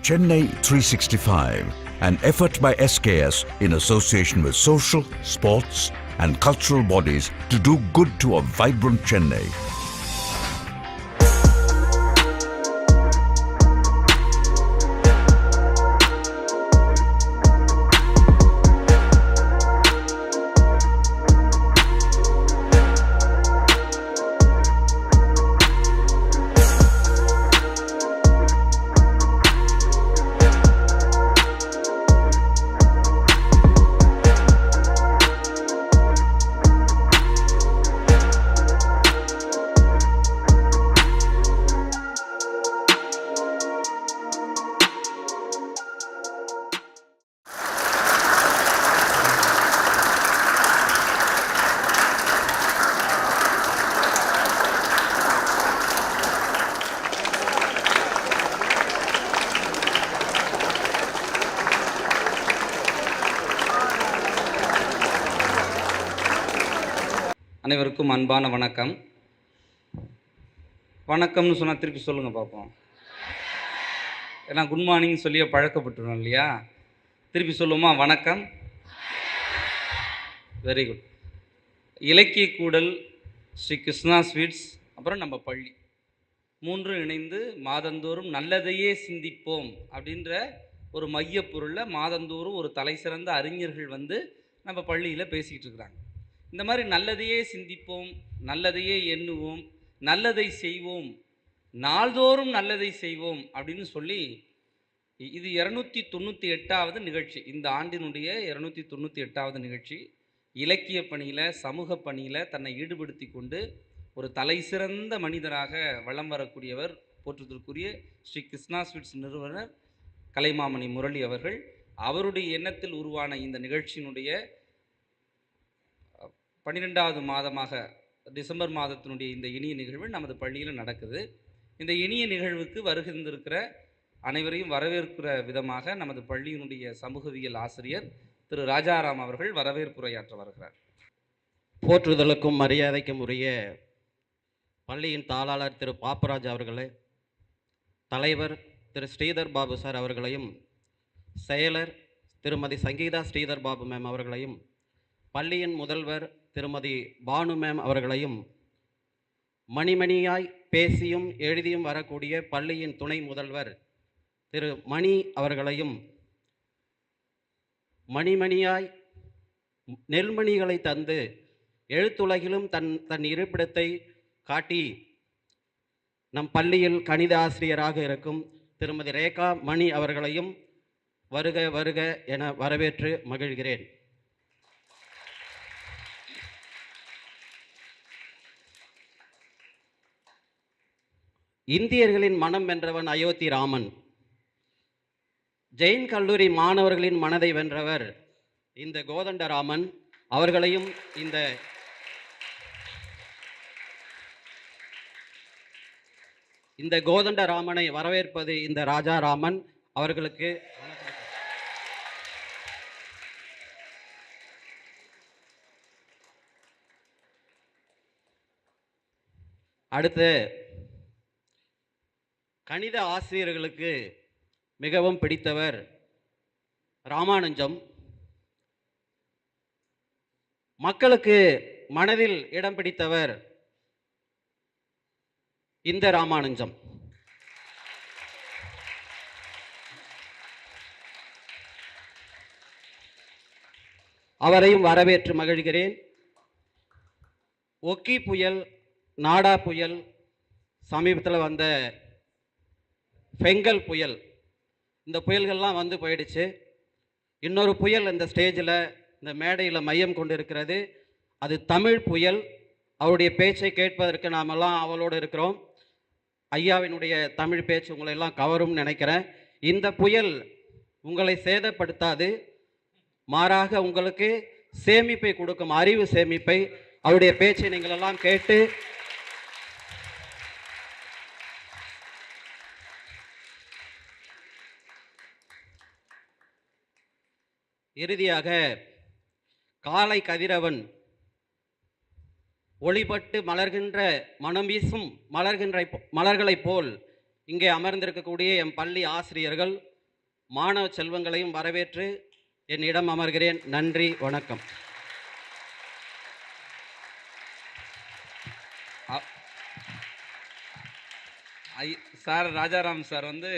Chennai 365, an effort by SKS in association with social, sports and cultural bodies to do good to a vibrant Chennai. அனைவருக்கும் அன்பான வணக்கம். வணக்கம்னு சொன்னால் திருப்பி சொல்லுங்கள் பார்ப்போம். ஏன்னா குட் மார்னிங் சொல்லியே பழக்கப்பட்டுரும் இல்லையா? திருப்பி சொல்லுவோமா? வணக்கம். Very good. இலக்கிய கூடல், ஸ்ரீ கிருஷ்ணா ஸ்வீட்ஸ், அப்புறம் நம்ம பள்ளி, மூன்றும் இணைந்து மாதந்தோறும் நல்லதையே சிந்திப்போம் அப்படின்ற ஒரு மைய பொருளில் மாதந்தோறும் ஒரு தலை சிறந்த அறிஞர்கள் வந்து நம்ம பள்ளியில் பேசிக்கிட்டு இருக்கிறாங்க. இந்த மாதிரி நல்லதையே சிந்திப்போம், நல்லதையே எண்ணுவோம், நல்லதை செய்வோம், நாள்தோறும் நல்லதை செய்வோம் அப்படின்னு சொல்லி இது 298வது நிகழ்ச்சி. இந்த ஆண்டினுடைய 298வது நிகழ்ச்சி. இலக்கிய பணியில், சமூக பணியில் தன்னை ஈடுபடுத்தி கொண்டு ஒரு தலை சிறந்த மனிதராக வலம் வரக்கூடியவர் போற்றுதற்குரிய ஸ்ரீ கிருஷ்ணா ஸ்வீட்ஸ் நிறுவனர் கலைமாமணி முரளி அவர்கள். அவருடைய எண்ணத்தில் உருவான இந்த நிகழ்ச்சியினுடைய 12வது மாதமாக டிசம்பர் மாதத்தினுடைய இந்த இனிய நிகழ்வு நமது பள்ளியில் நடக்குது. இந்த இனிய நிகழ்வுக்கு வருகின்றிருக்கிற அனைவரையும் வரவேற்கிற விதமாக நமது பள்ளியினுடைய சமூகவியல் ஆசிரியர் திரு ராஜாராம் அவர்கள் வரவேற்புரையாற்ற வருகிறார். போற்றுதலுக்கும் மரியாதைக்கும் உரிய பள்ளியின் தாளாளர் திரு பாப்பராஜ் அவர்களே, தலைவர் திரு ஸ்ரீதர் பாபு சார் அவர்களையும், செயலர் திருமதி சங்கீதா ஸ்ரீதர் பாபு மேம் அவர்களையும், பள்ளியின் முதல்வர் திருமதி பானு மேம் அவர்களையும், மணிமணியாய் பேசியும் எழுதியும் வரக்கூடிய பள்ளியின் துணை முதல்வர் திரு மணி அவர்களையும், மணிமணியாய் நெல்மணிகளை தந்து எழுத்துலகிலும் தன் இருப்பிடத்தை காட்டி நம் பள்ளியில் கணித ஆசிரியராக இருக்கும் திருமதி ரேகா மணி அவர்களையும் வருக வருக என வரவேற்று மகிழ்கிறேன். இந்தியர்களின் மனம் வென்றவன் அயோத்தி ராமன். ஜெயின் கல்லூரி மாணவர்களின் மனதை வென்றவர் இந்த கோதண்டராமன் அவர்களையும் இந்த கோதண்டராமனை வரவேற்பது இந்த ராஜாராமன் அவர்களுக்கு. அடுத்து கணித ஆசிரியர்களுக்கு மிகவும் பிடித்தவர் ராமானுஜம். மக்களுக்கு மனதில் இடம் பிடித்தவர் இந்த ராமானுஜம். அவரையும் வரவேற்று மகிழ்கிறேன். ஒக்கி புயல், நாடா புயல், சமீபத்தில் வந்த பெங்கல் புயல், இந்த புயல்கள்லாம் வந்து போயிடுச்சு. இன்னொரு புயல் இந்த ஸ்டேஜில், இந்த மேடையில் மையம் கொண்டு இருக்கிறது. அது தமிழ் புயல். அவருடைய பேச்சை கேட்பதற்கு நாமெல்லாம் அவளோடு இருக்கிறோம். ஐயாவினுடைய தமிழ் பேச்சு உங்களை எல்லாம் கவரும் நினைக்கிறேன். இந்த புயல் உங்களை சேதப்படுத்தாது, மாறாக உங்களுக்கு சேமிப்பை கொடுக்கும், அறிவு சேமிப்பை. அவருடைய பேச்சை நீங்கள் எல்லாம் கேட்டு இறுதியாக காலை கதிரவன் ஒளிபட்டு மலர்கின்ற மனம் வீசும் மலர்களைப் போல் இங்கே அமர்ந்திருக்கக்கூடிய எம் பள்ளி ஆசிரியர்கள், மாணவ செல்வங்களையும் வரவேற்று என்னிடம் அமர்கிறேன். நன்றி, வணக்கம். சார் ராஜாராம் சார் வந்து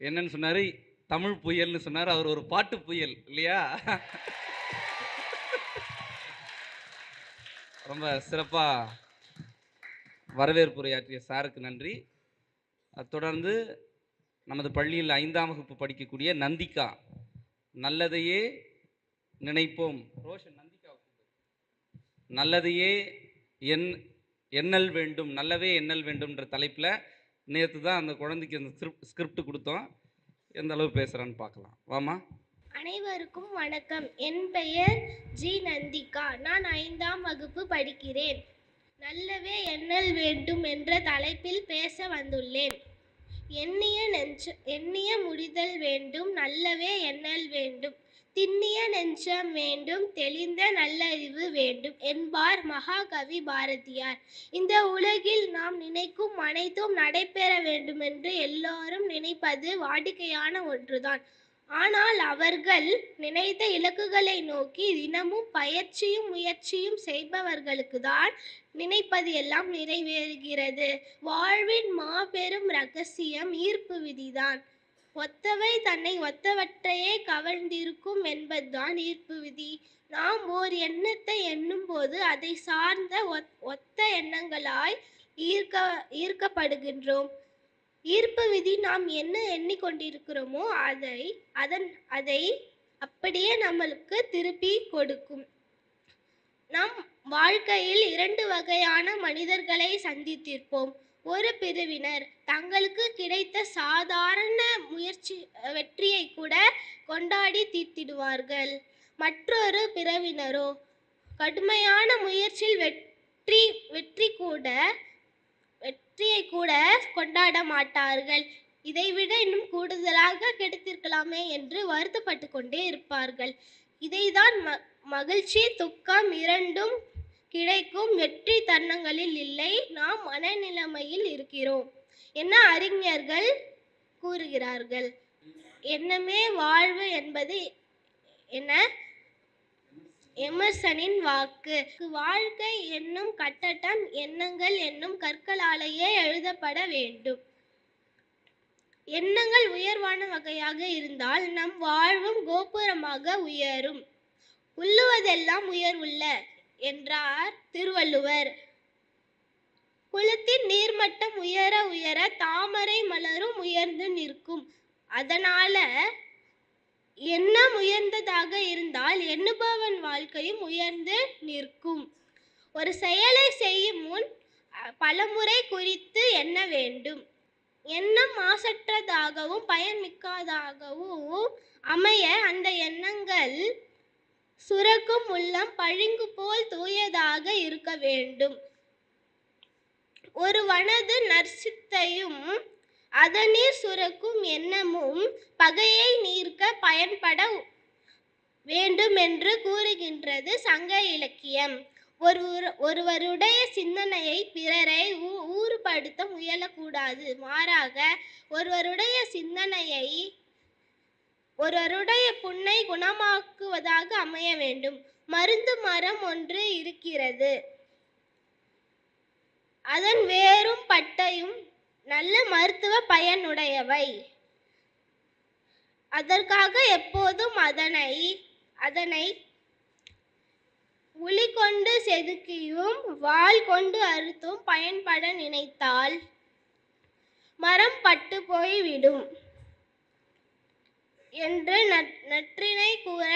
என்னன்னு சொன்னார், தமிழ் புயல்னு சொன்னார். அவர் ஒரு பாட்டு புயல் இல்லையா? ரொம்ப சிறப்பாக வரவேற்புரையாற்றிய சாருக்கு நன்றி. தொடர்ந்து நமது பள்ளியில் 5ஆம் வகுப்பு படிக்கக்கூடிய நந்திகா, நல்லதையே நினைப்போம். ரோஷன், நந்திகா நல்லதையே எண்ணல் வேண்டும், நல்லவே எண்ணல் வேண்டும்ன்ற தலைப்பில் நேற்று தான் அந்த குழந்தைக்கு அந்த ஸ்கிரிப்ட் கொடுத்தோம். எந்த அளவு பேசுகிறான்னு பார்க்கலாம். வாமா. அனைவருக்கும் வணக்கம். என் பெயர் ஜி நந்திகா. நான் 5ஆம் வகுப்பு படிக்கிறேன். நல்லவே எண்ணல் வேண்டும் என்ற தலைப்பில் பேச வந்துள்ளேன். எண்ணிய முடிதல் வேண்டும், நல்லவே எண்ணல் வேண்டும், திண்ணிய நெஞ்சம் வேண்டும், தெளிந்த நல்லறிவு வேண்டும் என்பார் மகாகவி பாரதியார். இந்த உலகில் நாம் நினைக்கும் அனைத்தும் நடைபெற வேண்டுமென்று எல்லோரும் நினைப்பது வாடிக்கையான ஒன்றுதான். ஆனால் அவர்கள் நினைத்த இலக்குகளை நோக்கி தினமும் பயிற்சியும் முயற்சியும் செய்பவர்களுக்கு தான் நினைப்பது எல்லாம் நிறைவேறுகிறது. வாழ்வின் மாபெரும் இரகசியம் ஈர்ப்பு விதிதான். ஒத்தவை தன்னை ஒத்தவற்றையே கவர்ந்திருக்கும் என்பதுதான் ஈர்ப்பு விதி. நாம் ஓர் எண்ணத்தை எண்ணும் போது அதை சார்ந்த ஒத்த எண்ணங்களாய் ஈர்க்கப்படுகின்றோம். ஈர்ப்பு விதி நாம் என்ன எண்ணிக்கொண்டிருக்கிறோமோ அதை அப்படியே நம்மளுக்கு திருப்பி கொடுக்கும். நம் வாழ்க்கையில் 2 வகையான மனிதர்களை சந்தித்திருப்போம். ஒரு பிரிவினர் தங்களுக்கு கிடைத்த சாதாரண வெற்றியை கூட கொண்டாடி தீர்த்திடுவார்கள். மற்றொரு பிரிவினரோ கடுமையான முயற்சியில் வெற்றியை கூட கொண்டாட மாட்டார்கள். இதைவிட இன்னும் கூடுதலாக கிடைத்திருக்கலாமே என்று வருத்தப்பட்டு கொண்டே இருப்பார்கள். இதைதான் மகிழ்ச்சி துக்கம் இரண்டும் கிடைக்கும் வெற்றி தருணங்களில் இல்லை, நாம் மனநிலைமையில் இருக்கிறோம் என அறிஞர்கள் கூறுகிறார்கள். எண்ணமே வாழ்வு என்பது என எமர்சனின் வாக்கு. வாழ்க்கை என்னும் கட்டடம் எண்ணங்கள் என்னும் கற்களாலேயே எழுதப்பட வேண்டும். எண்ணங்கள் உயர்வான வகையாக இருந்தால் நம் வாழ்வும் கோபுரமாக உயரும். உள்ளுவதெல்லாம் உயர்வுள்ள என்றார் திருவள்ளுவர். குளத்தின் நீர்மட்டம் உயர உயர தாமரை மலரும் உயர்ந்து நிற்கும். அதனால எண்ணம் உயர்ந்ததாக இருந்தால் எண்ணுபவன் வாழ்க்கையும் உயர்ந்து நிற்கும். ஒரு செயலை செய்யும் முன் பலமுறை குறித்து எண்ண வேண்டும். எண்ணம் மாசற்றதாகவும் பயன்மிக்காதாகவும் அமைய அந்த எண்ணங்கள் சுரக்கும் உள்ளம் பளிங்கு போல் தூயதாக இருக்க வேண்டும். ஒரு வனது நற்சித்தையும் அதனீர் சுரக்கும் எண்ணமும் பகையை நீர்க்க பயன்பட வேண்டும் என்று கூறுகின்றது சங்க இலக்கியம். ஒருவருடைய சிந்தனையை பிறரை ஊறுபடுத்த முயலக்கூடாது. மாறாக ஒருவருடைய சிந்தனையை ஒருவருடைய புண்ணை குணமாக்குவதாக அமைய வேண்டும். மருந்து மரம் ஒன்று இருக்கிறது. அதன் வேரும் பட்டையும் நல்ல மருத்துவ பயனுடையவை. அதற்காக எப்போதும் அதனை உளி கொண்டு செதுக்கியும் வாள் கொண்டு அறுத்தும் பயன்பட நினைத்தால் மரம் பட்டு போய்விடும் என்று நற்றினை கூற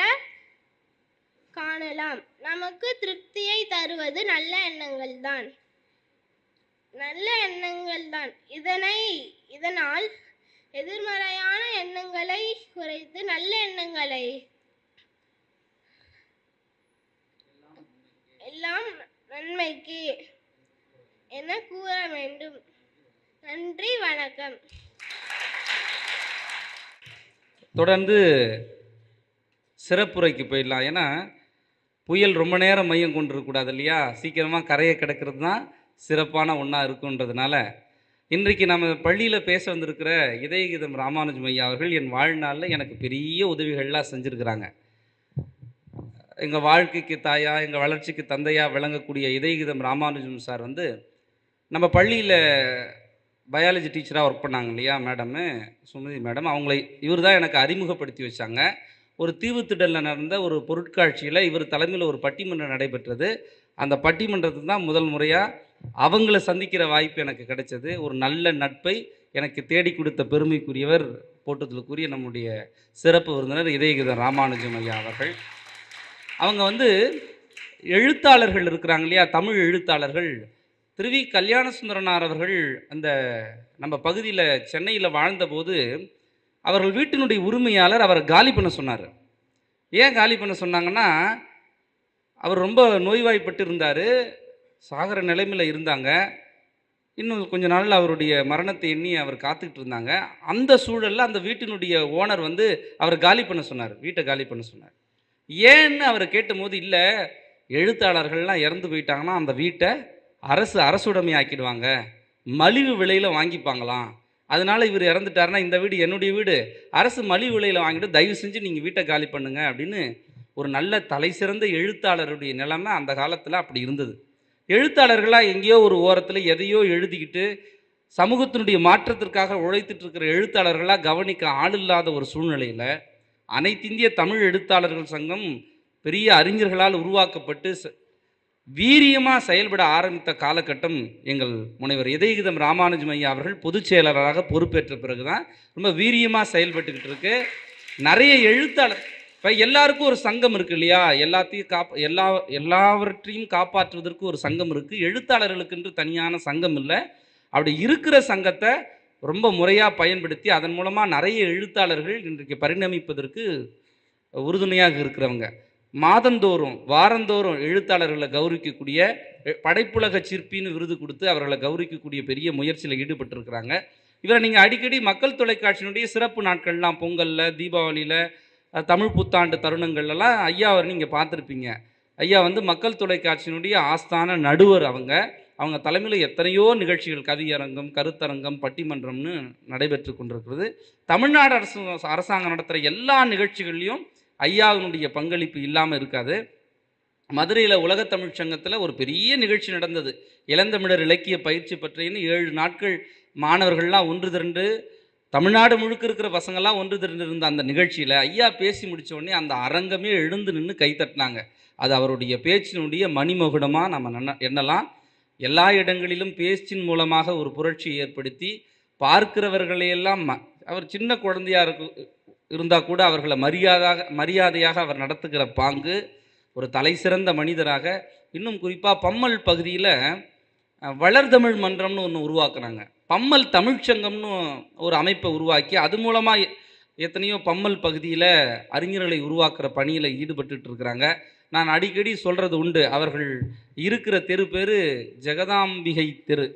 காணலாம். நமக்கு திருப்தியை தருவது நல்ல எண்ணங்கள் தான். இதனால் எதிர்மறையான எண்ணங்களை குறைத்து நல்ல எண்ணங்களை எல்லாம் நன்மைக்கு என கூற வேண்டும். நன்றி, வணக்கம். தொடர்ந்து சிறப்புரைக்கு போயிடலாம். ஏன்னா புயல் ரொம்ப நேரம் மையம் கொண்டிருக்கக்கூடாது இல்லையா? சீக்கிரமாக கரையை கிடக்கிறது தான் சிறப்பான ஒன்றா இருக்குன்றதுனால இன்றைக்கு நம்ம பள்ளியில் பேச வந்திருக்கிற இதயகீதம் ராமானுஜம் ஐயா அவர்கள் என் வாழ்நாளில் எனக்கு பெரிய உதவிகள்லாம் செஞ்சுருக்கிறாங்க. எங்கள் வாழ்க்கைக்கு தாயா, எங்கள் வளர்ச்சிக்கு தந்தையாக விளங்கக்கூடிய இதயகீதம் ராமானுஜம் சார் வந்து நம்ம பள்ளியில் பயாலஜி டீச்சராக ஒர்க் பண்ணாங்க இல்லையா மேடமு, சுமதி மேடம். அவங்களை இவர் தான் எனக்கு அறிமுகப்படுத்தி வச்சாங்க. ஒரு தீவுத்திடலில் நடந்த ஒரு பொருட்காட்சியில் இவர் தலைமையில் ஒரு பட்டிமன்றம் நடைபெற்றது. அந்த பட்டிமன்றத்துக்கு தான் முதல் முறையாக அவங்கள சந்திக்கிற வாய்ப்பு எனக்கு கிடைச்சது. ஒரு நல்ல நட்பை எனக்கு தேடி கொடுத்த பெருமைக்குரியவர் போற்றத்திற்குரிய நம்முடைய சிறப்பு விருந்தினர் இதயகீதம் ராமானுஜம் ஐயா அவர்கள். அவங்க வந்து எழுத்தாளர்கள் இருக்கிறாங்க இல்லையா, தமிழ் எழுத்தாளர்கள். திருவி கல்யாண சுந்தரனார் அவர்கள் அந்த நம்ம பகுதியில் சென்னையில் வாழ்ந்தபோது அவர்கள் வீட்டினுடைய உரிமையாளர் அவரை காலி பண்ண சொன்னார். ஏன் காலி பண்ண சொன்னாங்கன்னா, அவர் ரொம்ப நோய்வாய்ப்பட்டு இருந்தார், சாகர நிலைமையில் இருந்தாங்க. இன்னும் கொஞ்ச நாளில் அவருடைய மரணத்தை எண்ணி அவர் காத்துக்கிட்டு இருந்தாங்க. அந்த சூழலில் அந்த வீட்டினுடைய ஓனர் வந்து அவர் காலி பண்ண சொன்னார், வீட்டை காலி பண்ண சொன்னார். ஏன்னு அவரை கேட்டபோது, இல்லை எழுத்தாளர்கள்லாம் இறந்து போயிட்டாங்கன்னா அந்த வீட்டை அரசுடைமை ஆக்கிடுவாங்க, மலிவு விலையில் வாங்கிப்பாங்களாம். அதனால் இவர் இறந்துட்டாருன்னா இந்த வீடு என்னுடைய வீடு, அரசு மலிவு விலையில் வாங்கிட்டு தயவு செஞ்சு நீங்கள் வீட்டை காலி பண்ணுங்க அப்படின்னு ஒரு நல்ல தலை சிறந்த எழுத்தாளருடைய நிலைமை அந்த காலத்தில் அப்படி இருந்தது. எழுத்தாளர்களாக எங்கேயோ ஒரு ஓரத்தில் எதையோ எழுதிக்கிட்டு சமூகத்தினுடைய மாற்றத்திற்காக உழைத்துட்டு இருக்கிற எழுத்தாளர்களாக கவனிக்க ஆள் இல்லாத ஒரு சூழ்நிலையில் அனைத்திந்திய தமிழ் எழுத்தாளர்கள் சங்கம் பெரிய அறிஞர்களால் உருவாக்கப்பட்டு வீரியமாக செயல்பட ஆரம்பித்த காலகட்டம் எங்கள் முனைவர் இதயகீதம் ராமானுஜம் ஐயா அவர்கள் பொதுச் செயலாளராக பொறுப்பேற்ற பிறகு தான் ரொம்ப வீரியமாக செயல்பட்டுக்கிட்டு இருக்கு. நிறைய எழுத்தாளர் இப்போ எல்லாருக்கும் ஒரு சங்கம் இருக்குது இல்லையா, எல்லாவற்றையும் காப்பாற்றுவதற்கு ஒரு சங்கம் இருக்குது. எழுத்தாளர்களுக்கென்று தனியான சங்கம் இல்லை. அப்படி இருக்கிற சங்கத்தை ரொம்ப முறையாக பயன்படுத்தி அதன் மூலமாக நிறைய எழுத்தாளர்கள் இன்றைக்கு பரிணமிப்பதற்கு உறுதுணையாக இருக்கிறவங்க. மாதந்தோறும் வாரந்தோறும் எழுத்தாளர்களை கௌரவிக்கக்கூடிய படைப்புலக சிற்பின்னு விருது கொடுத்து அவர்களை கௌரவிக்கக்கூடிய பெரிய முயற்சியில் ஈடுபட்டிருக்கிறாங்க. இவரை நீங்கள் அடிக்கடி மக்கள் தொலைக்காட்சியினுடைய சிறப்பு நாட்கள்லாம், பொங்கலில், தீபாவளியில், தமிழ் புத்தாண்டு தருணங்கள்லாம் ஐயாவை நீங்கள் பார்த்துருப்பீங்க. ஐயா வந்து மக்கள் தொலைக்காட்சியினுடைய ஆஸ்தான நடுவர். அவங்க தலைமையில் எத்தனையோ நிகழ்ச்சிகள், கவியரங்கம், கருத்தரங்கம், பட்டிமன்றம்னு நடைபெற்று கொண்டிருக்கிறது. தமிழ்நாடு அரசாங்கம் நடத்துகிற எல்லா நிகழ்ச்சிகள்லையும் ஐயாவினுடைய பங்களிப்பு இல்லாமல் இருக்காது. மதுரையில் உலகத்தமிழ் சங்கத்தில் ஒரு பெரிய நிகழ்ச்சி நடந்தது. இளந்தமிழர் இலக்கிய பயிற்சி பற்றின்னு 7 நாட்கள் மாணவர்கள்லாம் ஒன்று திரண்டு, தமிழ்நாடு முழுக்க இருக்கிற பசங்கள்லாம் ஒன்று திரண்டு இருந்த அந்த நிகழ்ச்சியில் ஐயா பேசி முடித்த உடனே அந்த அரங்கமே எழுந்து நின்று கைத்தட்டினாங்க. அது அவருடைய பேச்சினுடைய மணிமகுடமாக நம்ம எண்ணலாம். எல்லா இடங்களிலும் பேச்சின் மூலமாக ஒரு புரட்சியை ஏற்படுத்தி பார்க்கிறவர்களையெல்லாம் அவர் சின்ன குழந்தையாக இருந்தால் கூட அவர்களை மரியாதையாக அவர் நடத்துகிற பாங்கு, ஒரு தலை சிறந்த மனிதராக. இன்னும் குறிப்பாக பம்மல் பகுதியில் வளர்தமிழ் மன்றம்னு ஒன்று உருவாக்குனாங்க. பம்மல் தமிழ்ச்சங்கம்னு ஒரு அமைப்பை உருவாக்கி அது மூலமாக எத்தனையோ பம்மல் பகுதியில் அறிஞர்களை உருவாக்குற பணியில் ஈடுபட்டு இருக்கிறாங்க. நான் அடிக்கடி சொல்கிறது உண்டு, அவர்கள் இருக்கிற தெரு பேர் ஜெகதாம்பிகை தெரு.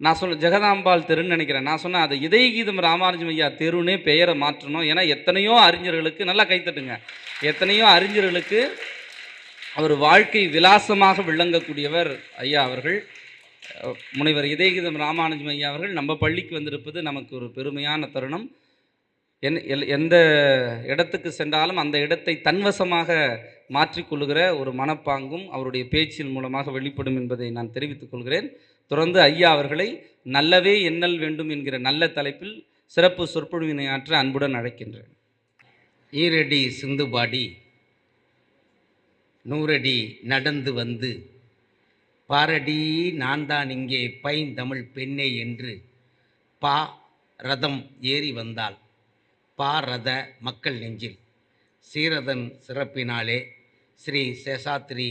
நான் ஜெகதாம்பாள் தெருன்னு நினைக்கிறேன். நான் சொன்னேன் அது இதயகீதம் ராமானுஜம் ஐயா தெருன்னே பெயரை மாற்றணும். ஏன்னா எத்தனையோ அறிஞர்களுக்கு, நல்லா கைத்தட்டுங்க, எத்தனையோ அறிஞர்களுக்கு அவர் வாழ்க்கை விலாசமாக விளங்கக்கூடியவர் ஐயா அவர்கள். முனைவர் இதயகீதம் ராமானுஜம் ஐயா அவர்கள் நம்ம பள்ளிக்கு வந்திருப்பது நமக்கு ஒரு பெருமையான தருணம். எந்த இடத்துக்கு சென்றாலும் அந்த இடத்தை தன்வசமாக மாற்றிக்கொள்ளுகிற ஒரு மனப்பாங்கும் அவருடைய பேச்சின் மூலமாக வெளிப்படும் என்பதை நான் தெரிவித்துக் கொள்கிறேன். தொடர்ந்து ஐயா அவர்களை நல்லவே எண்ணல் வேண்டும் என்கிற நல்ல தலைப்பில் சிறப்பு சொற்பொழிவினை ஆற்ற அன்புடன் அழைக்கின்றேன். ஈரடி சிந்து பாடி 100 அடி நடந்து வந்து, பாரடி நான் தான் இங்கே பைந்தமிழ் பெண்ணே என்று பா ரதம் ஏறி வந்தால் பாரத மக்கள் நெஞ்சில் சீரதன் சிறப்பினாலே ஸ்ரீ சேஷாத்ரி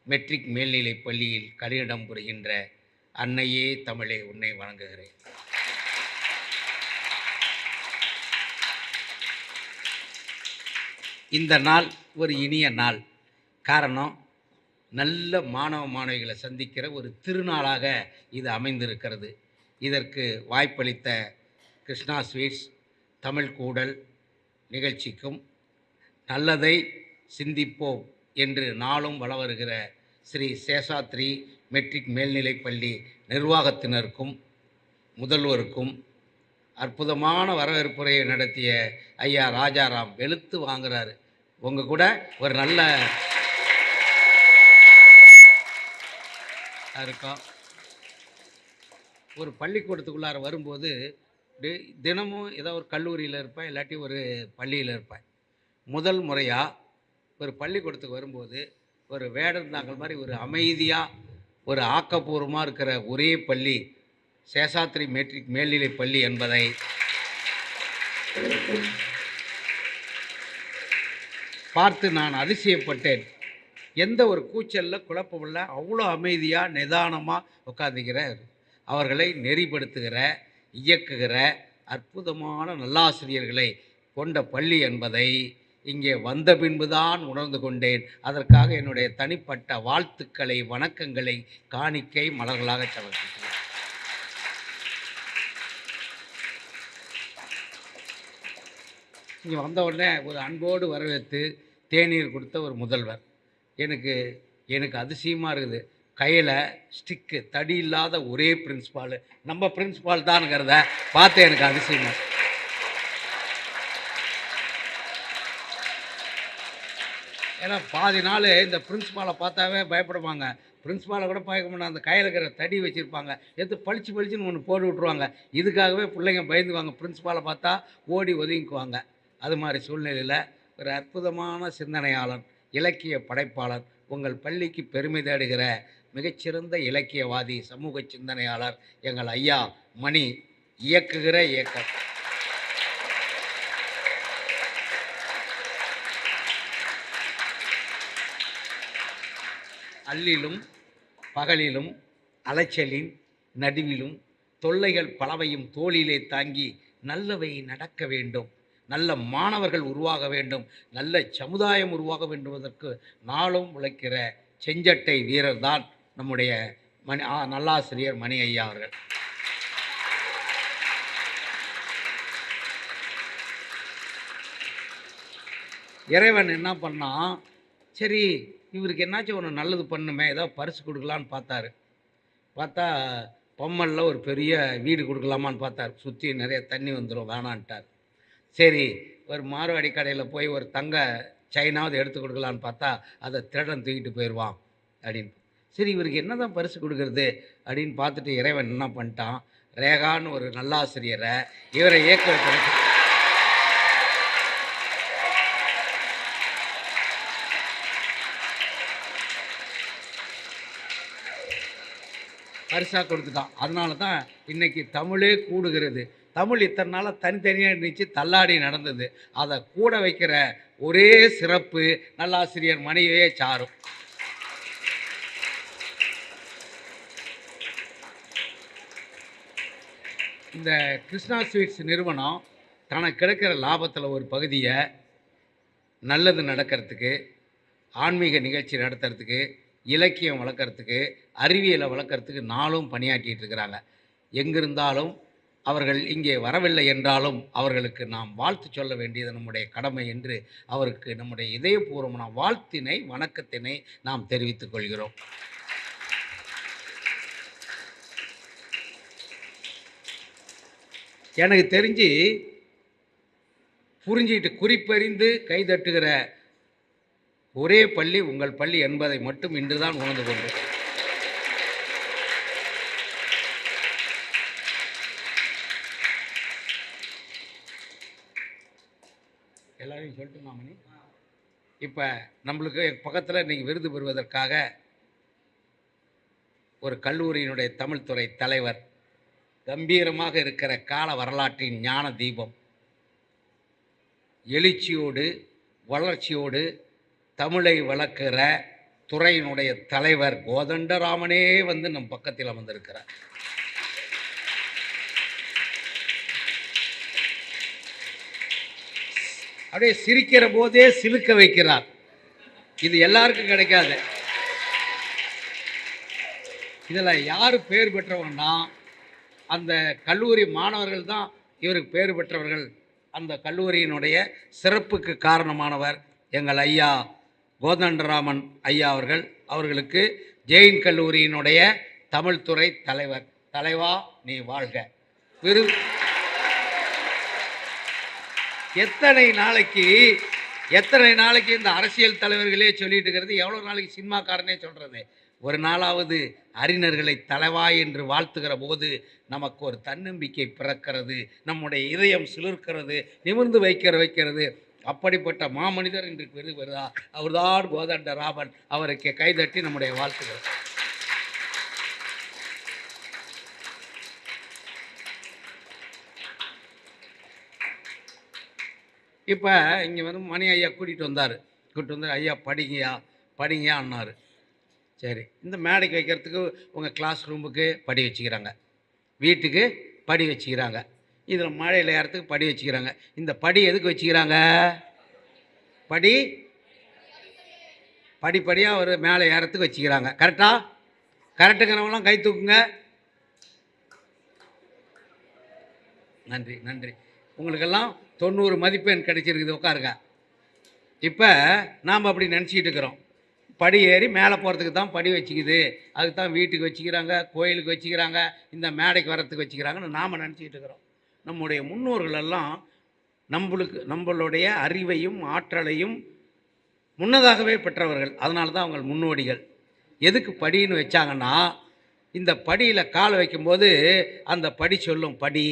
மெட்ரிக் மேல்நிலைப் பள்ளியில் கலியிடம் புரிகின்ற அன்னையே தமிழே உன்னை வணங்குகிறேன். இந்த நாள் ஒரு இனிய நாள். காரணம், நல்ல மாணவ மாணவிகளை சந்திக்கிற ஒரு திருநாளாக இது அமைந்திருக்கிறது. இதற்கு வாய்ப்பளித்த கிருஷ்ணா ஸ்வீட்ஸ், தமிழ் கூடல் நிகழ்ச்சிக்கும், நல்லதை சிந்திப்போம் என்று நாளும் வள வருகிற ஸ்ரீ சேஷாத்ரி மெட்ரிக் மேல்நிலைப்பள்ளி நிர்வாகத்தினருக்கும் முதல்வருக்கும் அற்புதமான வரவேற்புரையை நடத்திய ஐயா ராஜாராம் வெளுத்து வாங்குறாரு. உங்கள் கூட ஒரு நல்ல இருக்கும். ஒரு பள்ளிக்கூடத்துக்குள்ளார வரும்போது தினமும் ஏதோ ஒரு கல்லூரியில் இருப்பேன், இல்லாட்டி ஒரு பள்ளியில் இருப்பேன். முதல் முறையாக ஒரு பள்ளிக்கூடத்துக்கு வரும்போது ஒரு வேடந்தாங்கல் மாதிரி ஒரு அமைதியாக ஒரு ஆக்கப்பூர்வமாக இருக்கிற ஒரே பள்ளி சேஷாத்ரி மெட்ரிக் மேல்நிலை பள்ளி என்பதை பார்த்து நான் அதிசயப்பட்டேன். எந்த ஒரு கூச்சலில் குழப்பமில்ல, அவ்வளோ அமைதியாக நிதானமாக உட்காந்துக்கிற அவர்களை நெறிப்படுத்துகிற இயக்குகிற அற்புதமான நல்லாசிரியர்களை கொண்ட பள்ளி என்பதை இங்கே வந்த பின்புதான் உணர்ந்து கொண்டேன். அதற்காக என்னுடைய தனிப்பட்ட வாழ்த்துக்களை வணக்கங்களை காணிக்கை மலர்களாக சமர்ப்பிக்கிறேன். இங்கே வந்த உடனே ஒரு அன்போடு வரவேற்று தேநீர் கொடுத்த ஒரு முதல்வர். எனக்கு அதிசயமாக இருக்குது. கையில் ஸ்டிக்கு தடி இல்லாத ஒரே பிரின்ஸ்பால் நம்ம பிரின்ஸ்பால் தானுங்கிறத பார்த்து எனக்கு அதிசயமாக. ஏன்னா பாதி நாள் இந்த பிரின்ஸ்பாலை பார்த்தாவே பயப்படுவாங்க. பிரின்ஸ்பாலை கூட பார்க்க முடியாது, அந்த கையில் இருக்கிற தடி வச்சுருப்பாங்க, எடுத்து பளிச்சுன்னு ஒன்று போட்டு விட்ருவாங்க. இதுக்காகவே பிள்ளைங்க பயந்துவாங்க, பிரின்ஸ்பாலை பார்த்தா ஓடி ஒதுங்கிக்குவாங்க. அது மாதிரி சூழ்நிலையில் ஒரு அற்புதமான சிந்தனையாளர், இலக்கிய படைப்பாளர், உங்கள் பள்ளிக்கு பெருமை தேடுகிற மிகச்சிறந்த இலக்கியவாதி, சமூக சிந்தனையாளர் எங்கள் ஐயா மணி இயக்குகிற இயக்கம். அல்லிலும் பகலிலும் அலைச்சலின் நடுவிலும் தொல்லைகள் பலவையும் தோளிலே தாங்கி நல்லவை நடக்க வேண்டும், நல்ல மாணவர்கள் உருவாக வேண்டும், நல்ல சமுதாயம் உருவாக வேண்டுவதற்கு நாளும் உழைக்கிற செஞ்சட்டை வீரர் தான் நம்முடைய நல்லாசிரியர் மணி ஐயா அவர்கள். இறைவன் என்ன பண்ணான், சரி இவருக்கு என்னாச்சும் ஒன்று நல்லது பண்ணுமே, ஏதாவது பரிசு கொடுக்கலான்னு பார்த்தா பொம்மலில் ஒரு பெரிய வீடு கொடுக்கலாமான்னு பார்த்தார். சுற்றி நிறைய தண்ணி வந்துடும், வேணான்ட்டார். சரி ஒரு மார்வாடி கடையில் போய் ஒரு தங்க செயினாவது எடுத்து கொடுக்கலான்னு பார்த்தா அதை திருடன் தூக்கிட்டு போயிடுவான் அப்படின்னு. சரி இவருக்கு என்ன தான் பரிசு கொடுக்கறது அப்படின்னு பார்த்துட்டு இறைவன் என்ன பண்ணிட்டான், ரேகான்னு ஒரு நல்லாசிரியரை இவரை இயக்க பரிசாக கொடுத்துட்டான். அதனால தான் இன்றைக்கி தமிழே கூடுகிறது. தமிழ் இத்தனை நாளாக தனித்தனியாக இருந்துச்சு, தள்ளாடி நடந்தது. அதை கூட வைக்கிற ஒரே சிறப்பு நல்லாசிரியர் மணியே சாரும். இந்த கிருஷ்ணா ஸ்வீட்ஸ் நிறுவனம் தனக்கு கிடைக்கிற லாபத்தில் ஒரு பகுதியை நல்லது நடக்கிறதுக்கு, ஆன்மீக நிகழ்ச்சி நடத்துறதுக்கு, இலக்கியம் வளர்க்குறதுக்கு, அறிவியலை வளர்க்குறதுக்கு நாளும் பணியாற்றிட்டு இருக்கிறாங்க. எங்கிருந்தாலும் அவர்கள் இங்கே வரவில்லை என்றாலும் அவர்களுக்கு நாம் வாழ்த்து சொல்ல வேண்டியது நம்முடைய கடமை என்று அவருக்கு நம்முடைய இதயபூர்வமான வாழ்த்தினை வணக்கத்தினை நாம் தெரிவித்துக் கொள்கிறோம். எனக்கு தெரிஞ்சு புரிஞ்சிட்டு குறிப்பறிந்து கைதட்டுகிற ஒரே பள்ளி உங்கள் பள்ளி என்பதை மட்டும் இன்றுதான் உணர்ந்து கொண்டோம். எல்லாரையும் சொல்லிட்டு மாமணி, இப்போ நம்மளுக்கு பக்கத்தில் இன்றைக்கி விருது பெறுவதற்காக ஒரு கல்லூரியினுடைய தமிழ்துறை தலைவர், கம்பீரமாக இருக்கிற கால வரலாற்றின் ஞான தீபம், எழுச்சியோடு வளர்ச்சியோடு தமிழை வளர்க்கிற துறையினுடைய தலைவர் கோதண்டராமனே வந்து நம் பக்கத்தில் அமர்ந்திருக்கிறார். அப்படியே சிரிக்கிற போதே சிலுக்க வைக்கிறார். இது எல்லாருக்கும் கிடைக்காது. இதில் யார் பேர் பெற்றவன்னா அந்த கல்லூரி மாணவர்கள் தான் இவருக்கு பேர் பெற்றவர்கள். அந்த கல்லூரியினுடைய சிறப்புக்கு காரணமானவர் எங்கள் ஐயா கோதண்டராமன் ஐயா அவர்கள். அவர்களுக்கு ஜெயின் கல்லூரியினுடைய தமிழ்துறை தலைவர், தலைவா நீ வாழ்க. விருது. எத்தனை நாளைக்கு இந்த அரசியல் தலைவர்களே சொல்லிட்டு இருக்கிறது, எவ்வளோ நாளைக்கு சினிமாக்காரனே சொல்கிறது. ஒரு நாளாவது அறிஞர்களை தலைவாய் என்று வாழ்த்துகிற போது நமக்கு ஒரு தன்னம்பிக்கை பிறக்கிறது, நம்முடைய இதயம் சிலிர்க்கிறது, நிமிர்ந்து வைக்கிறது. அப்படிப்பட்ட மாமனிதர் இன்றைக்கு விருது வருதா, அவர்தான் கோதண்ட ராமன். அவருக்கு கைதட்டி நம்முடைய வாழ்த்துக்கள். இப்போ இங்கே வந்து மணி ஐயா கூட்டிகிட்டு வந்தார். ஐயா படிங்கயான்னாரு. சரி, இந்த மேடைக்கு வைக்கிறதுக்கு உங்கள் கிளாஸ் ரூமுக்கு படி வச்சுக்கிறாங்க, வீட்டுக்கு படி வச்சுக்கிறாங்க, இதில் மழையில் ஏறத்துக்கு படி வச்சுக்கிறாங்க. இந்த படி எதுக்கு வச்சுக்கிறாங்க? படிப்படியாக ஒரு மேலே ஏறத்துக்கு வச்சுக்கிறாங்க. கரெக்டுங்கிறவங்களாம் கை தூக்குங்க. நன்றி. உங்களுக்கெல்லாம் 90 மதிப்பெண் கிடைச்சிருக்குது, உட்காருங்க. இப்போ நாம் அப்படி நினச்சிக்கிட்டு இருக்கிறோம், படி ஏறி மேலே போகிறதுக்கு தான் படி வச்சுக்குது, அதுக்கு தான் வீட்டுக்கு வச்சுக்கிறாங்க, கோயிலுக்கு வச்சுக்கிறாங்க, இந்த மேடைக்கு வர்றதுக்கு வச்சுக்கிறாங்கன்னு நாம் நினச்சிக்கிட்டு இருக்கிறோம். நம்முடைய முன்னோர்களெல்லாம் நம்மளுடைய அறிவையும் ஆற்றலையும் முன்னதாகவே பெற்றவர்கள். அதனால தான் அவங்க முன்னோடிகள். எதுக்கு படின்னு வச்சாங்கன்னா, இந்த படியில் காலை வைக்கும்போது அந்த படி சொல்லும் படி,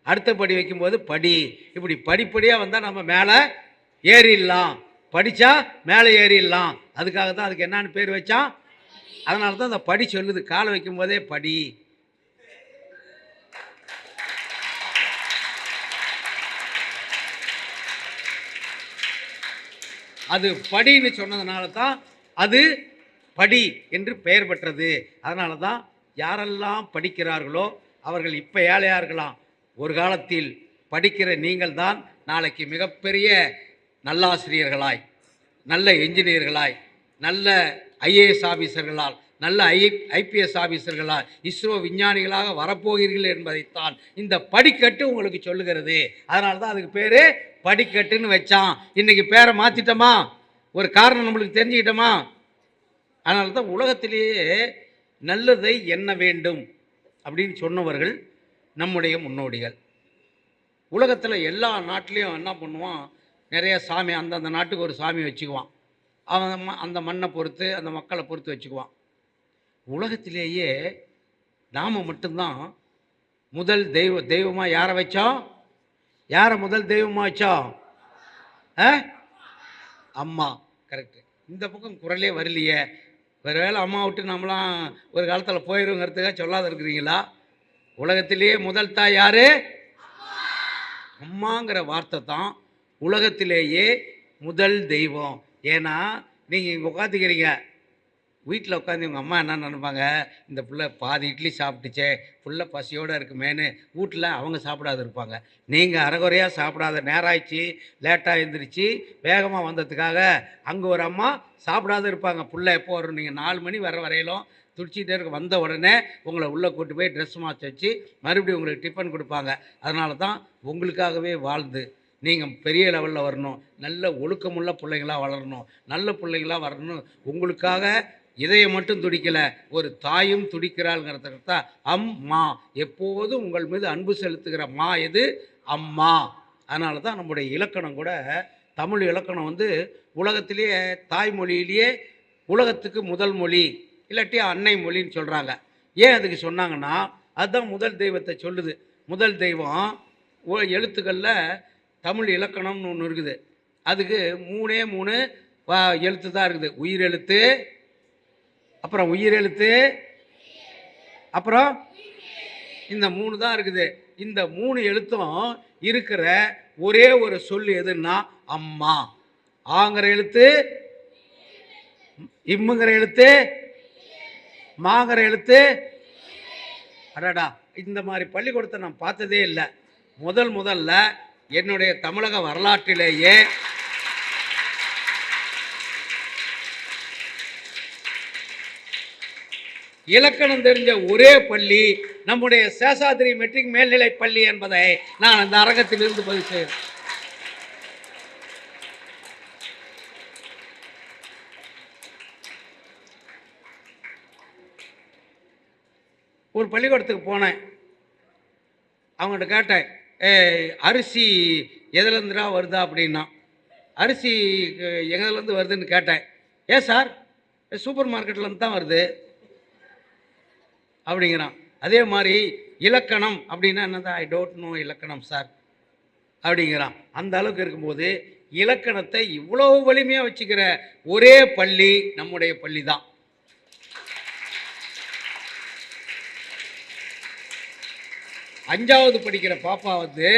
அடுத்த படி வைக்கும்போது படி, இப்படி படிப்படியாக வந்தால் நம்ம மேலே ஏறிடலாம், படித்தா மேலே ஏறிடலாம். அதுக்காக தான் அதுக்கு என்னான்னு பேர் வச்சான். அதனால தான் அந்த படி சொல்லுது, காலை வைக்கும்போதே படி. அது படின்னு சொன்னதுனால தான் அது படி என்று பெயர் பெற்றது. அதனால தான் யாரெல்லாம் படிக்கிறார்களோ அவர்கள் இப்போ ஏழையாக இருக்கலாம், ஒரு காலத்தில் படிக்கிற நீங்கள் தான் நாளைக்கு மிகப்பெரிய நல்லாசிரியர்களாய், நல்ல என்ஜினியர்களாய், நல்ல ஐஏஎஸ் ஆஃபீஸர்களால், நல்ல ஐபிஎஸ் ஆஃபீஸர்களால், இஸ்ரோ விஞ்ஞானிகளாக வரப்போகிறீர்கள் என்பதைத்தான் இந்த படிக்கட்டு உங்களுக்கு சொல்லுகிறது. அதனால தான் அதுக்கு பேர் படிக்கட்டுன்னு வச்சான். இன்றைக்கி பேரை மாற்றிட்டோமா, ஒரு காரணம் நம்மளுக்கு தெரிஞ்சுக்கிட்டோமா. அதனால தான் உலகத்திலேயே நல்லதை எண்ண வேண்டும் அப்படின்னு சொன்னவர்கள் நம்முடைய முன்னோடிகள். உலகத்தில் எல்லா நாட்டிலையும் என்ன பண்ணுவான், நிறைய சாமி, அந்தந்த நாட்டுக்கு ஒரு சாமி வச்சுக்குவான். அவன் அந்த மண்ணை பொறுத்து, அந்த மக்களை பொறுத்து வச்சுக்குவான். உலகத்திலேயே நாம் மட்டும்தான் முதல் தெய்வமாக யாரை வச்சோம்? யாரை முதல் தெய்வமாக வச்சோம்? அம்மா. கரெக்டு. இந்த பக்கம் குரலே வரலையே, வேறு வேலை அம்மா விட்டு நம்மளாம் ஒரு காலத்தில் போயிடுங்கிறதுக்காக சொல்லாத இருக்கிறீங்களா? உலகத்திலேயே முதல் தாய் யார்? அம்மாங்கிற வார்த்தை தான் உலகத்திலேயே முதல் தெய்வம். ஏன்னா நீங்கள் இங்கே உட்காந்துக்கிறீங்க, வீட்டில் உட்காந்து உங்கள் அம்மா என்ன நினைப்பாங்க, இந்த பிள்ளை பாதி இட்லி சாப்பிட்டுச்சே, புள்ள பசியோடு இருக்குமேனு வீட்டில் அவங்க சாப்பிடாது இருப்பாங்க. நீங்கள் அரைகுறையாக சாப்பிடாத, நேரம் ஆயிடுச்சு, லேட்டாக எழுந்திரிச்சு வேகமாக வந்ததுக்காக அங்கே ஒரு அம்மா சாப்பிடாத இருப்பாங்க. புள்ள எப்போ வரும், நீங்கள் 4 மணி வர வரையிலும் துடிச்சிக்கிட்டே இருக்க, வந்த உடனே உங்களை உள்ளே கூட்டு போய் ட்ரெஸ் மாற்றி வச்சு மறுபடியும் உங்களுக்கு டிஃபன் கொடுப்பாங்க. அதனால தான் உங்களுக்காகவே வாழ்ந்து நீங்கள் பெரிய லெவலில் வரணும், நல்ல ஒழுக்கமுள்ள பிள்ளைங்களாக வளரணும், நல்ல பிள்ளைங்களாக வரணும். உங்களுக்காக இதயம் மட்டும் துடிக்கலை, ஒரு தாயும் துடிக்கிறாள்ங்கிறதுக்கு தான் அம்மா. எப்போதும் உங்கள் மீது அன்பு செலுத்துகிற மா எது? அம்மா. அதனால தான் நம்முடைய இலக்கணம் கூட, தமிழ் இலக்கணம் வந்து உலகத்திலேயே தாய்மொழியிலேயே உலகத்துக்கு முதல் மொழி, இல்லாட்டி அன்னை மொழின்னு சொல்கிறாங்க. ஏன் அதுக்கு சொன்னாங்கன்னா, அதுதான் முதல் தெய்வத்தை சொல்லுது. முதல் தெய்வம் எழுத்துக்களில் தமிழ் இலக்கணம்னு ஒன்று இருக்குது. அதுக்கு 3 எழுத்து தான் இருக்குது. உயிரெழுத்து, அப்புறம் உயிரெழுத்து, அப்புறம் இந்த 3 தான் இருக்குது. இந்த 3 எழுத்தும் இருக்கிற ஒரே ஒரு சொல் எதுன்னா அம்மா. ஆங்கிற எழுத்து, இம்முங்கிற எழுத்து, மாங்கிற எழுத்து. அடடா, இந்த மாதிரி பள்ளிக்கூடத்தை நான் பார்த்ததே இல்லை. முதல்ல என்னுடைய தமிழக வரலாற்றிலேயே இலக்கணம் தெரிஞ்ச ஒரே பள்ளி நம்முடைய சேஷாதிரி மெட்ரிக் மேல்நிலை பள்ளி என்பதை நான் அந்த அரங்கத்திலிருந்து பதிவு செய்கிறேன். ஒரு பள்ளிக்கூடத்துக்கு போனேன். அவங்கள்ட்ட கேட்டேன், அரிசி எதுலேருந்துடா வருதா அப்படின்னா, அரிசி எங்கேருந்து வருதுன்னு கேட்டேன். ஏன் சார், சூப்பர் மார்க்கெட்லேருந்து தான் வருது அப்படிங்கிறான். அதே மாதிரி இலக்கணம் அப்படின்னா என்னதான், ஐ டோன்ட் நோ இலக்கணம் சார் அப்படிங்கிறான். அந்த அளவுக்கு இருக்கும்போது இலக்கணத்தை இவ்வளோ வலிமையாக வச்சுக்கிற ஒரே பள்ளி நம்முடைய பள்ளி தான். அஞ்சாவது படிக்கிற பாப்பா வந்து,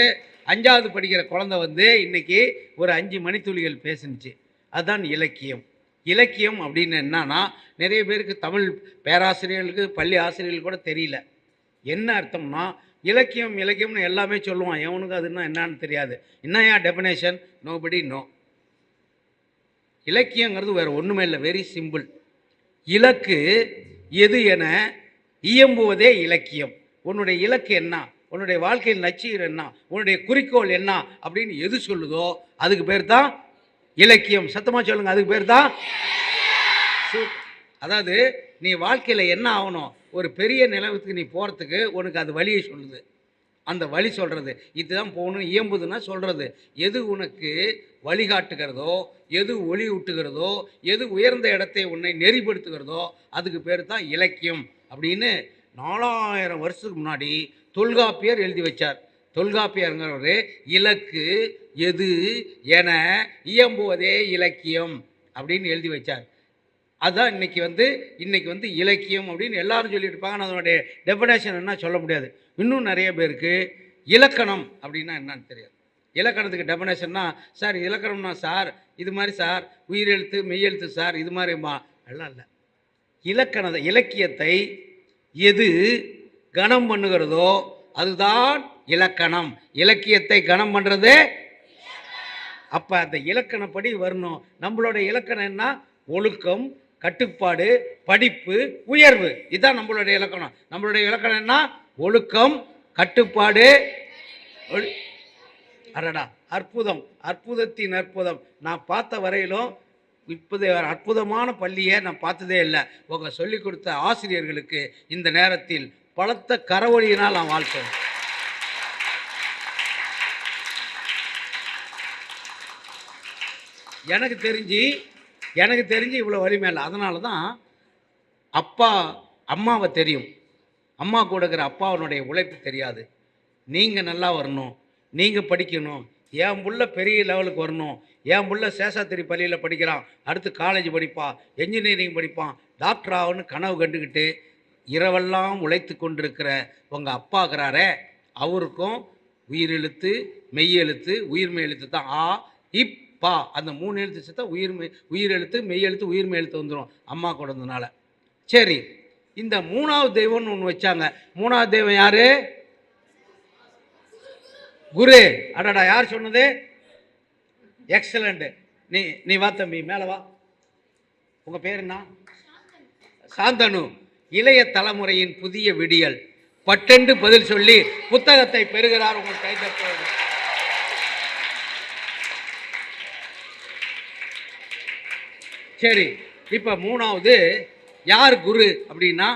அஞ்சாவது படிக்கிற குழந்தை இன்னைக்கு ஒரு 5 மணித்துளிகள் பேசுனுச்சு. அதுதான் இலக்கியம். இலக்கியம் அப்படின்னு என்னன்னா, நிறைய பேருக்கு தமிழ் பேராசிரியர்களுக்கு பள்ளி ஆசிரியர்களுக்கு கூட தெரியல என்ன அர்த்தம்னா. இலக்கியம் இலக்கியம்னு எல்லாமே சொல்லுவான், எவனுக்கு அதுன்னா என்னன்னு தெரியாது. என்னையா டெஃபினேஷன், நோபடி நோ. இலக்கியங்கிறது வேறு ஒன்றுமே இல்லை, வெரி சிம்பிள். இலக்கு எது என இயம்புவதே இலக்கியம். உன்னுடைய இலக்கு என்ன, உன்னுடைய வாழ்க்கையில் நச்சீர் என்ன, உன்னுடைய குறிக்கோள் என்ன அப்படின்னு எது சொல்லுதோ அதுக்கு பேர் தான் இலக்கியம். சத்தமாக சொல்லுங்கள், அதுக்கு பேர் தான். அதாவது நீ வாழ்க்கையில் என்ன ஆகணும், ஒரு பெரிய நிலவுக்கு நீ போகிறதுக்கு உனக்கு அது வழியை சொல்லுது. அந்த வழி சொல்கிறது இதுதான் போகணும், இயம்புதுன்னா சொல்கிறது. எது உனக்கு வழிகாட்டுகிறதோ, எது ஒளி ஊட்டுகிறதோ, எது உயர்ந்த இடத்தை உன்னை நெறிப்படுத்துகிறதோ அதுக்கு பேர் தான் இலக்கியம் அப்படின்னு 4000 வருஷத்துக்கு முன்னாடி தொல்காப்பியர் எழுதி வச்சார். தொல்காப்பியருங்கிறவர் இலக்கு எது என இயம்புவதே இலக்கியம் அப்படின்னு எழுதி வச்சார். அதுதான் இன்னைக்கு வந்து இலக்கியம் அப்படின்னு எல்லாரும் சொல்லிட்டு இருப்பாங்க. அதனுடைய டெஃபினேஷன் என்ன சொல்ல முடியாது. இன்னும் நிறைய பேருக்கு இலக்கணம் அப்படின்னா என்னன்னு தெரியாது. இலக்கணத்துக்கு டெஃபினேஷன்னா, சார் இலக்கணம்னா சார் இது மாதிரி சார், உயிரெழுத்து மெய்யெழுத்து சார் இது மாதிரிமா எல்லாம் இல்லை. இலக்கியத்தை எது கணம் பண்ணுகிறதோ அதுதான் இலக்கணம். இலக்கியத்தை கணம் பண்ணுறது. அப்போ அந்த இலக்கணப்படி வரணும். நம்மளோட இலக்கணம் என்ன, ஒழுக்கம், கட்டுப்பாடு, படிப்பு, உயர்வு. இதுதான் நம்மளுடைய இலக்கணம். நம்மளுடைய இலக்கணம் என்ன, ஒழுக்கம், கட்டுப்பாடு. அடடா, அற்புதம், அற்புதத்தின் அற்புதம். நான் பார்த்த வரையிலும் இப்போது அற்புதமான பள்ளியை நான் பார்த்ததே இல்லை. உங்கள் சொல்லிக் கொடுத்த ஆசிரியர்களுக்கு இந்த நேரத்தில் பலத்த கரவொலியினால் நான் வாழ்த்தேன். எனக்கு தெரிஞ்சு இவ்வளோ வலிமை இல்லை. அதனால தான் அம்மாவை தெரியும், அம்மா கொடுக்குற அப்பாவனுடைய உழைப்பு தெரியாது. நீங்கள் நல்லா வரணும், நீங்கள் படிக்கணும், என் புள்ள பெரிய லெவலுக்கு வரணும், என் புள்ள சேஷாத்திரி பள்ளியில் படிக்கிறான், அடுத்து காலேஜ் படிப்பான், என்ஜினியரிங் படிப்பான், டாக்டர் ஆகுன்னு கனவு கண்டுக்கிட்டு இரவெல்லாம் உழைத்து கொண்டிருக்கிற உங்கள் அப்பாங்கிறாரே, அவருக்கும் உயிரெழுத்து மெய்யெழுத்து உயிர்மெய் எழுத்து தான். ஆ இப் பா அந்த 3 எழுத்து சேர்த்தா உயிரெழுத்து மெய்யெழுத்து உயிர்மெய் எழுத்து வந்துடும் அம்மா கொடுத்ததுனால. சரி, இந்த 3வது தெய்வம்னு ஒன்று வச்சாங்க. 3வது தெய்வம் யாரு? குரு. அடடா, யார் சொன்னது? எக்ஸலண்ட். நீ வா தம்பி, மேலே வா. உங்கள் பேர் என்ன? சாந்தனு. இளைய தலைமுறையின் புதிய விடியல் பட்டென்று பதில் சொல்லி புத்தகத்தை பெறுகிறார். உங்கள் கைதட்டோடு. சரி, இப்போ 3வது யார் குரு அப்படின்னா,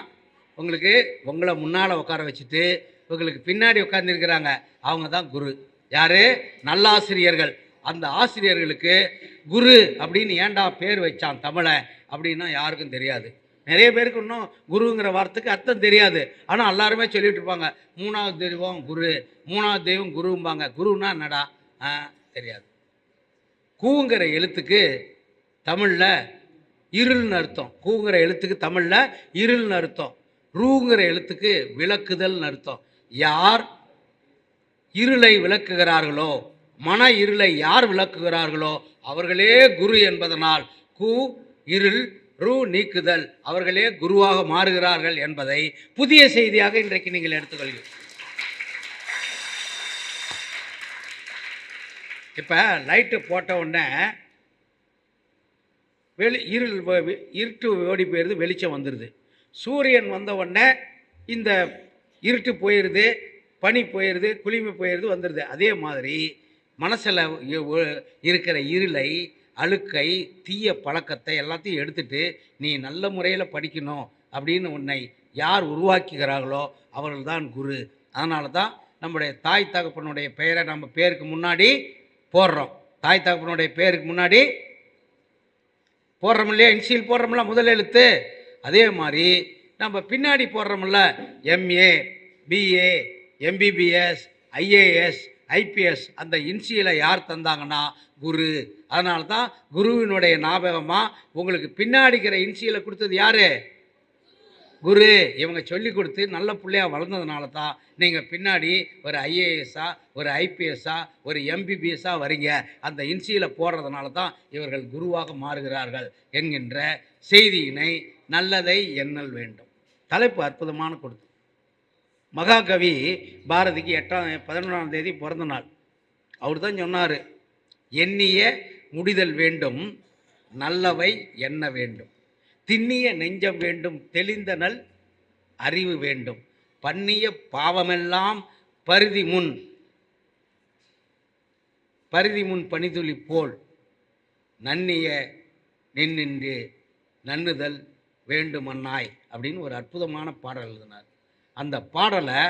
உங்களை முன்னால் உட்கார வச்சுட்டு உங்களுக்கு பின்னாடி உட்கார்ந்துருக்கிறாங்க, அவங்க தான் குரு. யார்? நல்லாசிரியர்கள். அந்த ஆசிரியர்களுக்கு குரு அப்படின்னு ஏன்டா பேர் வச்சான் தமிழை அப்படின்னா யாருக்கும் தெரியாது. நிறைய பேருக்கு இன்னும் குருங்கிற வார்த்தைக்கு அர்த்தம் தெரியாது. ஆனால் எல்லாருமே சொல்லிட்டு இருப்பாங்க, 3வது தெய்வம் குரு, 3வது தெய்வம் குரும்பாங்க. குருன்னா என்னடா தெரியாது. கூங்கிற எழுத்துக்கு தமிழில் இருள்னு அர்த்தம். கூங்கிற எழுத்துக்கு தமிழில் இருள்னு அர்த்தம். ரூங்கிற எழுத்துக்கு விளக்குதல்னு அர்த்தம். யார் இருளை விளக்குகிறார்களோ, மன இருளை யார் விளக்குகிறார்களோ அவர்களே குரு என்பதனால் கு இருள், ரூ நீக்குதல், அவர்களே குருவாக மாறுகிறார்கள் என்பதை புதிய செய்தியாக இன்றைக்கு நீங்கள் எடுத்துக்கொள்கிறீர்கள். இப்போ லைட்டு போட்ட உடனே இருட்டு ஓடி போயிடுது, வெளிச்சம் வந்துடுது. சூரியன் வந்த உடனே இந்த இருட்டு போயிடுது, பனி போயிடுது, குளிமை போயிடுது, வந்துடுது. அதே மாதிரி மனசில் இருக்கிற இருளை, அழுக்கை, தீய பழக்கத்தை எல்லாத்தையும் எடுத்துட்டு நீ நல்ல முறையில் படிக்கணும் அப்படின்னு உன்னை யார் உருவாக்குகிறார்களோ அவர்கள் தான் குரு. அதனால தான் நம்முடைய தாய் தகப்பனுடைய பெயரை நம்ம பேருக்கு முன்னாடி போடுறோம். தாய் தகப்பனுடைய பேருக்கு முன்னாடி போடுறோம் இல்லையா, இன்சியல் போடுறோம்ல முதல் எழுத்து. அதே மாதிரி நம்ம பின்னாடி போடுறோம்ல, MA, BA, MBBS, IAS, IPS, அந்த இன்சியலை யார் தந்தாங்கன்னா குரு. அதனால தான் குருவினுடைய ஞாபகமாக உங்களுக்கு பின்னாடிக்கிற இன்சியலை கொடுத்தது யார்? குரு. இவங்க சொல்லி கொடுத்து நல்ல பிள்ளையாக வளர்ந்ததுனால தான் நீங்கள் பின்னாடி ஒரு ஐஏஎஸ்ஸா, ஒரு ஐபிஎஸ்ஸா, ஒரு எம்பிபிஎஸ்ஸா வரீங்க. அந்த இன்சியலை போடுறதுனால தான் இவர்கள் குருவாக மாறுகிறார்கள் என்கின்ற செய்தியினை நல்லதை எண்ணல் வேண்டும். தலைப்பு அற்புதமான கொடுத்து. மகாகவி பாரதிக்கு 11ஆம் தேதி பிறந்த நாள். அவர் தான் சொன்னார், எண்ணிய முடிதல் வேண்டும், நல்லவை எண்ண வேண்டும், திண்ணிய நெஞ்சம் வேண்டும், தெளிந்த நல் அறிவு வேண்டும், பண்ணிய பாவமெல்லாம் பரிதி முன் பனிதுளி போல் நன்னிய நின்னின்று நன்னுதல் வேண்டுமன்னாய் அப்படின்னு ஒரு அற்புதமான பாடல் எழுதினார். அந்த பாடலை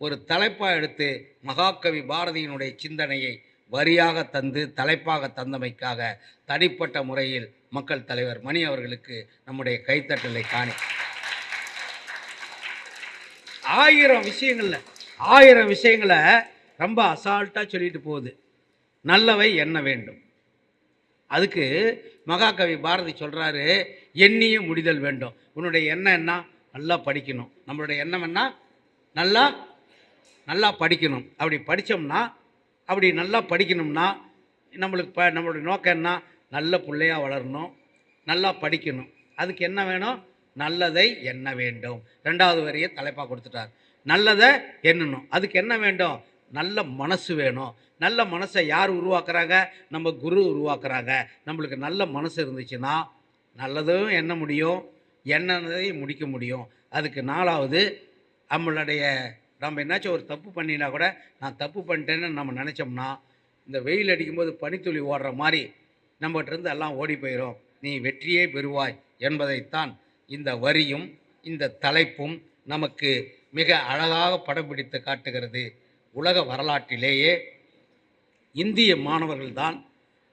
ஒரு தலைப்பாக எடுத்து மகாகவி பாரதியினுடைய சிந்தனையை வரியாக தந்து தலைப்பாக தந்தமைக்காக தனிப்பட்ட முறையில் மக்கள் தலைவர் மணி அவர்களுக்கு நம்முடைய கைத்தட்டலை காணி. 1000 விஷயங்களை ரொம்ப அசால்ட்டாக சொல்லிட்டு போகுது. நல்லவை எண்ண வேண்டும். அதுக்கு மகாகவி பாரதி சொல்கிறாரு, எண்ணிய முடிதல் வேண்டும். உன்னுடைய எண்ணம் என்ன? நல்லா படிக்கணும். நம்மளுடைய எண்ணம் என்ன? நல்லா படிக்கணும். அப்படி படித்தோம்னா, அப்படி நல்லா படிக்கணும்னா நம்மளுடைய நோக்கம் என்ன? நல்ல பிள்ளையாக வளரணும், நல்லா படிக்கணும். அதுக்கு என்ன வேணும்? நல்லதை எண்ண வேண்டும். 2வது வரியை தலைப்பாக கொடுத்துட்டார். நல்லதை எண்ணணும். அதுக்கு என்ன வேண்டும்? நல்ல மனசு வேணும். நல்ல மனசை யார் உருவாக்குறாங்க? நம்ம குரு உருவாக்குறாங்க. நம்மளுக்கு நல்ல மனசு இருந்துச்சுன்னா நல்லதும் எண்ண முடியும், எண்ணதையும் முடிக்க முடியும். அதுக்கு 4வது, நம்ம என்னாச்சும் ஒரு தப்பு பண்ணினா கூட நான் தப்பு பண்ணிட்டேன்னு நம்ம நினச்சோம்னா, இந்த வெயில் அடிக்கும்போது பனித்துளி ஓடுற மாதிரி நம்மகிட்டருந்து எல்லாம் ஓடி போயிடும். நீ வெற்றியே பெறுவாய் என்பதைத்தான் இந்த வரியும் இந்த தலைப்பும் நமக்கு மிக அழகாக படம் பிடித்து காட்டுகிறது. உலக வரலாற்றிலேயே இந்திய மாணவர்கள்தான்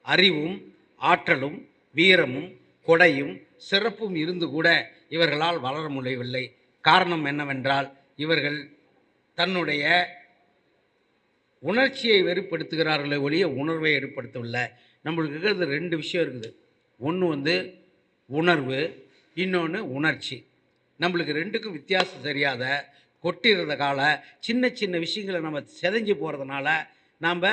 அறிவும் ஆற்றலும் வீரமும் கொடையும் சிறப்பும் இருந்து கூட இவர்களால் வளர முடியவில்லை. காரணம் என்னவென்றால், இவர்கள் தன்னுடைய உணர்ச்சியை வெளிப்படுத்துகிறார்களே ஒழிய உணர்வை ஏற்படுத்தவில்லை. நம்மளுக்கு இருக்கிறது 2 விஷயம் இருக்குது. ஒன்று உணர்வு, இன்னொன்று உணர்ச்சி. நம்மளுக்கு 2க்கும் வித்தியாசம் தெரியாத கொட்டிடுறத கால சின்ன சின்ன விஷயங்களை நம்ம செதஞ்சு போகிறதுனால நாம்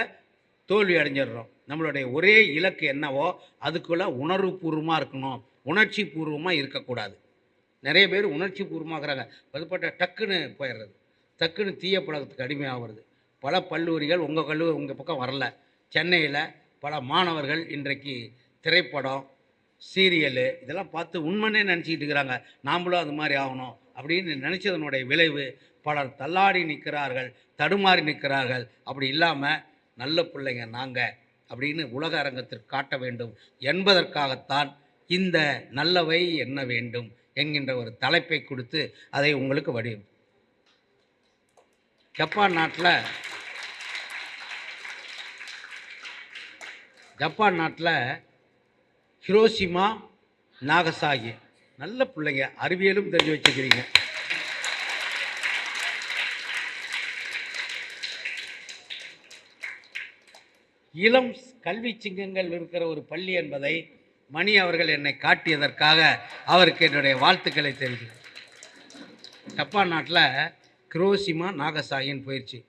தோல்வி அடைஞ்சிடுறோம். நம்மளுடைய ஒரே இலக்கு என்னவோ அதுக்குள்ளே உணர்வு பூர்வமாக இருக்கணும், உணர்ச்சி பூர்வமாக இருக்கக்கூடாது. நிறைய பேர் உணர்ச்சி பூர்வமாகறாங்க, அதுபட்ட டக்குன்னு போயிடுறது, டக்குன்னு தீய பழக்கத்துக்கு அடிமையாகிறது. பல கல்லூரிகள் உங்கள் பக்கம் வரல. சென்னையில் பல மாணவர்கள் இன்றைக்கு திரைப்படம், சீரியலு இதெல்லாம் பார்த்து உண்மைன்னே நினச்சிக்கிட்டு இருக்கிறாங்க. நாம்ளும் அது மாதிரி ஆகணும் அப்படின்னு நினச்சதனுடைய விளைவு பலர் தள்ளாடி நிற்கிறார்கள், தடுமாறி நிற்கிறார்கள். அப்படி இல்லாமல் நல்ல பிள்ளைங்க நாங்கள் அப்படின்னு உலக அரங்கத்திற்கு காட்ட வேண்டும் என்பதற்காகத்தான் இந்த நல்லவை எண்ண வேண்டும் என்கின்ற ஒரு தலைப்பை கொடுத்து அதை உங்களுக்கு வடிவம். ஜப்பான் நாட்டில் ஹிரோஷிமா, நாகசாகி, நல்ல பிள்ளைங்க, அறிவியலும் தெரிஞ்சு வச்சுக்கிறீங்க. இளம் கல்வி சிங்கங்கள் இருக்கிற ஒரு பள்ளி என்பதை மணி அவர்கள் என்னை காட்டியதற்காக அவருக்கு என்னுடைய வாழ்த்துக்களை தெரிவிக்கிறேன். ஜப்பான் நாட்டில் ஹிரோஷிமா, நாகசாகின்னு போயிடுச்சு.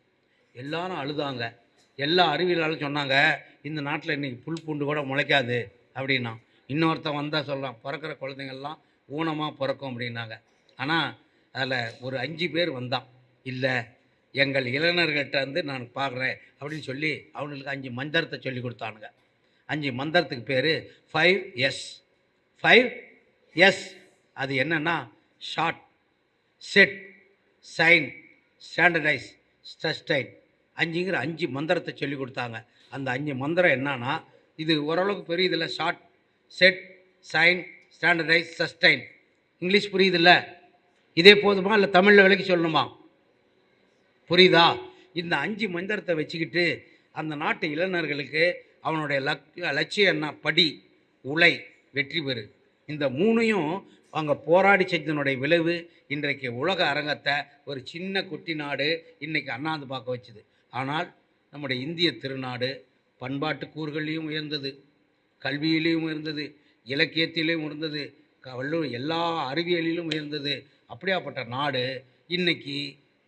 எல்லாரும் அழுதாங்க. எல்லா அறிவியலாலும் சொன்னாங்க, இந்த நாட்டில் இன்றைக்கி புல் பூண்டு கூட முளைக்காது அப்படின்னா. இன்னொருத்தன் வந்தால் சொல்லலாம், பிறக்கிற குழந்தைங்கள்லாம் ஊனமாக பிறக்கும் அப்படின்னாங்க. ஆனால் அதில் ஒரு 5 பேர் வந்தான், இல்லை எங்கள் இளைஞர்கள்ட்ட வந்து நான் பார்க்குறேன் அப்படின்னு சொல்லி அவங்களுக்கு 5 மந்திரத்தை சொல்லி கொடுத்தானுங்க. 5 மந்திரத்துக்கு பேர் 5S. 5S அது என்னென்னா sort, set, shine, standardise, sustain. 5 மந்திரத்தை சொல்லி கொடுத்தாங்க. அந்த 5 மந்திரம் என்னன்னா, இது ஓரளவுக்கு பெரியதில்லை. Sort, set, shine, standardise, sustain. English புரியுதில்ல? இதே போதுமா இல்லை தமிழில் விலைக்கு சொல்லணுமா? புரியுதா? இந்த 5 மந்திரத்தை வச்சுக்கிட்டு அந்த நாட்டு இளைஞர்களுக்கு அவனுடைய லட்சியம் என்ன? படி, உழை, வெற்றி பெறு. இந்த 3ஐயும் அவங்க போராடி செஞ்சதனுடைய விளைவு இன்றைக்கு உலக அரங்கத்தை ஒரு சின்ன குட்டி நாடு இன்றைக்கி அண்ணாந்து பார்க்க வச்சுது. ஆனால் நம்முடைய இந்திய திருநாடு பண்பாட்டு கூறுகள்லையும் உயர்ந்தது, கல்வியிலையும் உயர்ந்தது, இலக்கியத்திலையும் உயர்ந்தது, எல்லா அறிவியலிலும் உயர்ந்தது. அப்படியாப்பட்ட நாடு இன்னைக்கு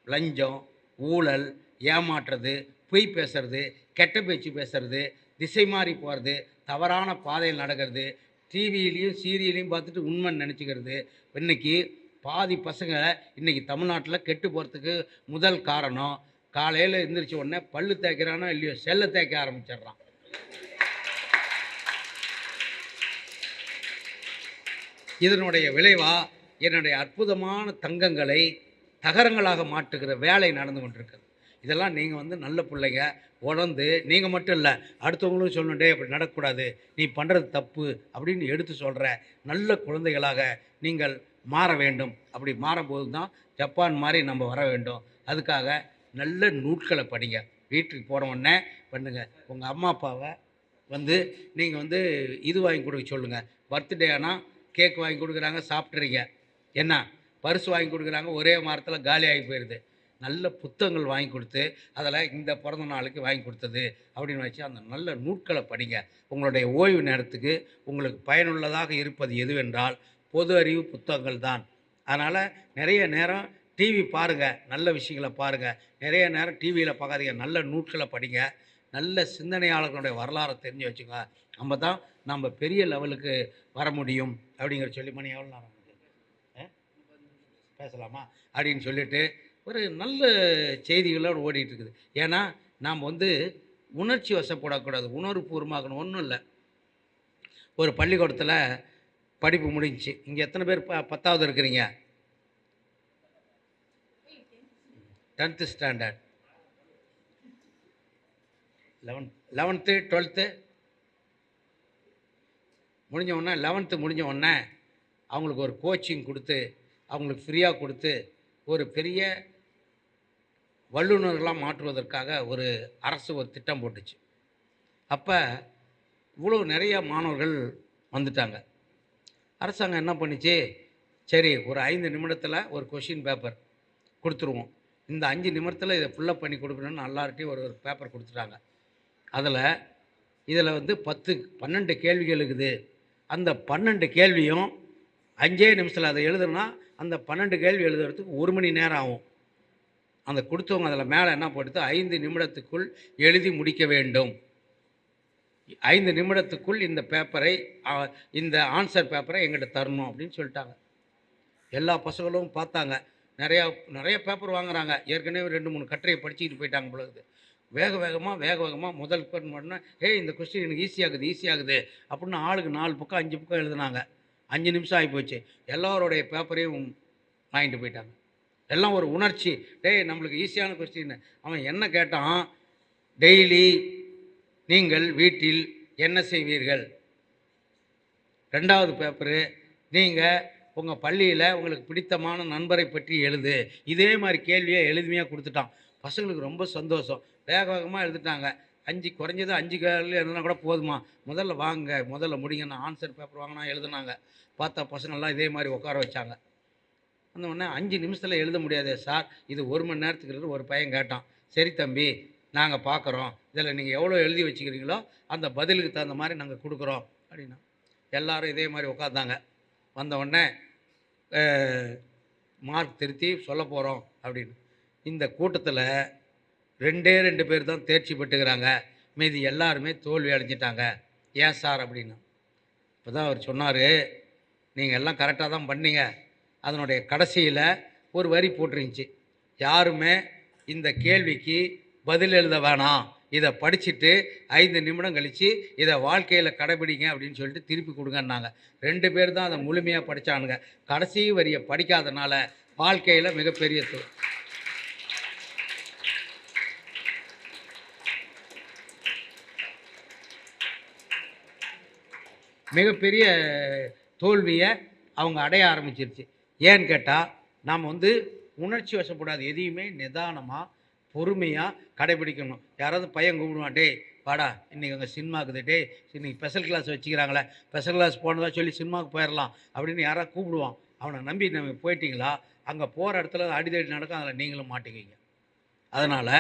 லஞ்சம், ஊழல், ஏமாற்றுறது, பொய் பேசுறது, கெட்ட பேச்சு பேசுறது, திசை மாறி போகிறது, தவறான பாதையில் நடக்கிறது, டிவியிலையும் சீரியலையும் பார்த்துட்டு உண்மைன்னு நினச்சிக்கிறது. இன்றைக்கி பாதி பசங்க இன்றைக்கி தமிழ்நாட்டில் கெட்டு போகிறதுக்கு முதல் காரணம், காலையில் எழுந்திரிச்ச உடனே பல்லு தேய்க்கிறானோ இல்லையோ செல்லை தேய்க்க ஆரம்பிச்சிடுறான். இதனுடைய விளைவா என்னுடைய அற்புதமான தங்கங்களை தகரங்களாக மாற்றுகிற வேலை நடந்து கொண்டிருக்குது. இதெல்லாம் நீங்கள் நல்ல பிள்ளைங்க உணர்ந்து, நீங்கள் மட்டும் இல்லை அடுத்தவங்களும் சொல்லணுண்டே அப்படி நடக்கக்கூடாது, நீ பண்ணுறது தப்பு அப்படின்னு எடுத்து சொல்கிற நல்ல குழந்தைகளாக நீங்கள் மாற வேண்டும். அப்படி மாறும்போது தான் ஜப்பான் மாதிரி நம்ம வர வேண்டும். அதுக்காக நல்ல நூட்களை படிங்க. வீட்டுக்கு போன உடனே பண்ணுங்க. உங்கள் அம்மா அப்பாவை நீங்கள் இது வாங்கி கொடுக்க சொல்லுங்கள். பர்த்டே ஆனால் கேக் வாங்கி கொடுக்குறாங்க, சாப்பிட்றீங்க. என்ன பரிசு வாங்கி கொடுக்குறாங்க, ஒரே வாரத்தில் காலி ஆகி போயிடுது. நல்ல புத்தகங்கள் வாங்கி கொடுத்து அதில் இந்த பிறந்த நாளுக்கு வாங்கி கொடுத்தது அப்படின்னு வச்சு அந்த நல்ல நூட்களை படிங்க. உங்களுடைய ஓய்வு நேரத்துக்கு உங்களுக்கு பயனுள்ளதாக இருப்பது எதுவென்றால் பொது அறிவு புத்தகங்கள் தான். அதனால் நிறைய நேரம் டிவி பாருங்கள், நல்ல விஷயங்களை பாருங்கள். நிறைய நேரம் டிவியில் பார்க்காதீங்க, நல்ல நூட்களை படிங்க. நல்ல சிந்தனையாளர்களுடைய வரலாறை தெரிஞ்சு வச்சுங்க. நம்ம தான் நம்ம பெரிய லெவலுக்கு வர முடியும் அப்படிங்கிற சொல்லி. மணி எவ்வளோ நேரம் பேசலாமா அப்படின்னு சொல்லிட்டு ஒரு நல்ல செய்திகளோடு ஓடிட்டுருக்குது. ஏன்னா நாம் உணர்ச்சி வசப்படக்கூடாது, உணர்வுபூர்வமாகணும். ஒன்றும் இல்லை, ஒரு பள்ளிக்கூடத்தில் படிப்பு முடிஞ்சிச்சு. இங்கே எத்தனை பேர் 10வது இருக்கிறீங்க? 10th ஸ்டாண்டர்ட், 11th 12th முடிஞ்ச உடனே 11th முடிஞ்ச உடனே அவங்களுக்கு ஒரு கோச்சிங் கொடுத்து, அவங்களுக்கு ஃப்ரீயாக கொடுத்து, ஒரு பெரிய வல்லுநர்களாக மாற்றுவதற்காக ஒரு அரசு ஒரு திட்டம் போட்டுச்சு. அப்போ இவ்வளோ நிறைய மாணவர்கள் வந்துட்டாங்க. அரசாங்கம் என்ன பண்ணிச்சு, சரி ஒரு 5 நிமிடத்தில் ஒரு கொஷின் பேப்பர் கொடுத்துருவோம், இந்த 5 நிமிடத்தில் இதை ஃபுல்லப் பண்ணி கொடுக்கணும்னு எல்லார்ட்டையும் ஒரு பேப்பர் கொடுத்துட்டாங்க. இதில் 12 கேள்விகள் இருக்குது. அந்த 12 கேள்வியும் 5 நிமிஷத்தில் அதை எழுதுனா அந்த 12 கேள்வி எழுதுறதுக்கு 1 மணி நேரம் ஆகும். அந்த கொடுத்தவங்க அதில் மேலே என்ன போட்டு 5 நிமிடத்துக்குள் எழுதி முடிக்க வேண்டும், 5 நிமிடத்துக்குள் இந்த பேப்பரை இந்த ஆன்சர் பேப்பரை எங்கிட்ட தரணும் அப்படின்னு சொல்லிட்டாங்க. எல்லா பசங்களும் பார்த்தாங்க. நிறைய பேப்பர் வாங்குறாங்க. ஏற்கனவே 2-3 கட்டுரையை படிச்சுக்கிட்டு போயிட்டாங்க பொழுது. வேக வேகமாக முதல் பண்ணால் இந்த கொஸ்டின் எனக்கு ஈஸியாகுது அப்படின்னு ஆளுக்கு 4 பக்கம் 5 பக்கம் எழுதுனாங்க. 5 நிமிஷம் ஆகி போச்சு. எல்லோருடைய பேப்பரையும் வாங்கிட்டு போயிட்டாங்க. எல்லாம் ஒரு உணர்ச்சி, நம்மளுக்கு ஈஸியான கொஸ்டின். அவன் என்ன கேட்டான், டெய்லி நீங்கள் வீட்டில் என்ன செய்வீர்கள்? 2வது பேப்பரு, நீங்கள் உங்கள் பள்ளியில் உங்களுக்கு பிடித்தமான நண்பரை பற்றி எழுது. இதே மாதிரி கேள்வியை எளிமையாக கொடுத்துட்டான். பசங்களுக்கு ரொம்ப சந்தோஷம். வேகமாக எழுதிட்டாங்க. குறைஞ்சது 5 கேள்வி எழுதுனா கூட போதுமா, முதல்ல முடிங்கன்னு ஆன்சர் பேப்பர் வாங்கினா எழுதுனாங்க. பார்த்தா பசங்கள்லாம் இதே மாதிரி உட்கார வச்சாங்க. அந்த உடனே 5 நிமிஷத்தில் எழுத முடியாதே சார், இது 1 மணி நேரத்துக்கு ஒரு பையன் கேட்டான். சரி தம்பி, நாங்கள் பார்க்குறோம், இதில் நீங்கள் எவ்வளோ எழுதி வச்சுக்கிறீங்களோ அந்த பதிலுக்கு தகுந்த மாதிரி நாங்கள் கொடுக்குறோம் அப்படின்னா எல்லோரும் இதே மாதிரி உட்காந்தாங்க. வந்த உடனே மார்க் திருத்தி சொல்ல போகிறோம் அப்படின்னு. இந்த கூட்டத்தில் 2 பேர் தான் தேர்ச்சி பெற்றுக்கிறாங்க, மீதி எல்லாருமே தோல்வி அடைஞ்சிட்டாங்க. ஏன் சார் அப்படின்னா, இப்போ தான் அவர் சொன்னார், நீங்கள் எல்லாம் கரெக்டாக தான் பண்ணீங்க. அதனுடைய கடைசியில் ஒரு வரி போட்டிருந்துச்சு, யாருமே இந்த கேள்விக்கு பதில் எழுத வேணாம், இதை படிச்சுட்டு 5 நிமிடம் கழித்து இதை வாழ்க்கையில் கடைபிடிங்க அப்படின்னு சொல்லிட்டு திருப்பி கொடுங்கன்னாங்க. 2 பேர் தான் அதை முழுமையாக படித்தானுங்க. கடைசி வரியை படிக்காதனால வாழ்க்கையில் மிகப்பெரிய தோல்வியை அவங்க அடைய ஆரம்பிச்சிருச்சு. ஏன்னு கேட்டால் நாம் உணர்ச்சி வசப்படாது, எதையுமே நிதானமாக பொறுமையாக கடைபிடிக்கணும். யாராவது பையன் கூப்பிடுவான், டேய் வாடா இன்றைக்கி அங்கே சினிமாக்குது, டே இன்னைக்கு ஸ்பெஷல் கிளாஸ் வச்சுக்கிறாங்களே, ஸ்பெஷல் கிளாஸ் போனதா சொல்லி சினிமாவுக்கு போயிடலாம் அப்படின்னு யாராவது கூப்பிடுவான். அவனை நம்பி நம்ம போயிட்டீங்களா, அங்கே போகிற இடத்துல அடிதடி நடக்கும், அதில் நீங்களும் மாட்டிக்கிங்க. அதனால்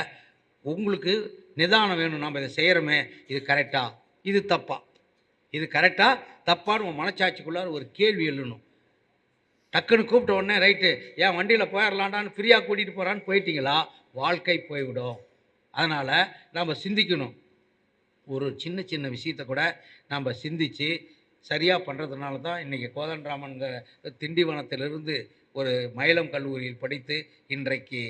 உங்களுக்கு நிதானம் வேணும். நம்ம இதை செய்கிறோமே, இது கரெக்டா, இது தப்பா, இது கரெக்டா தப்பான்னு உன் மனச்சாட்சிக்குள்ளார ஒரு கேள்வி எழுணும். டக்குன்னு கூப்பிட்ட உடனே ரைட்டு ஏன் வண்டியில் போயிடலாண்டான்னு ஃப்ரீயாக கூட்டிகிட்டு போகிறான்னு போயிட்டீங்களா, வாழ்க்கை போய்விடும். அதனால் நம்ம சிந்திக்கணும். ஒரு சின்ன சின்ன விஷயத்தை கூட நம்ம சிந்தித்து சரியாக பண்ணுறதுனால தான் இன்றைக்கி கோதண்டராமன்கிற திண்டிவனத்திலிருந்து ஒரு மயிலம் கல்லூரியில் படித்து இன்றைக்கு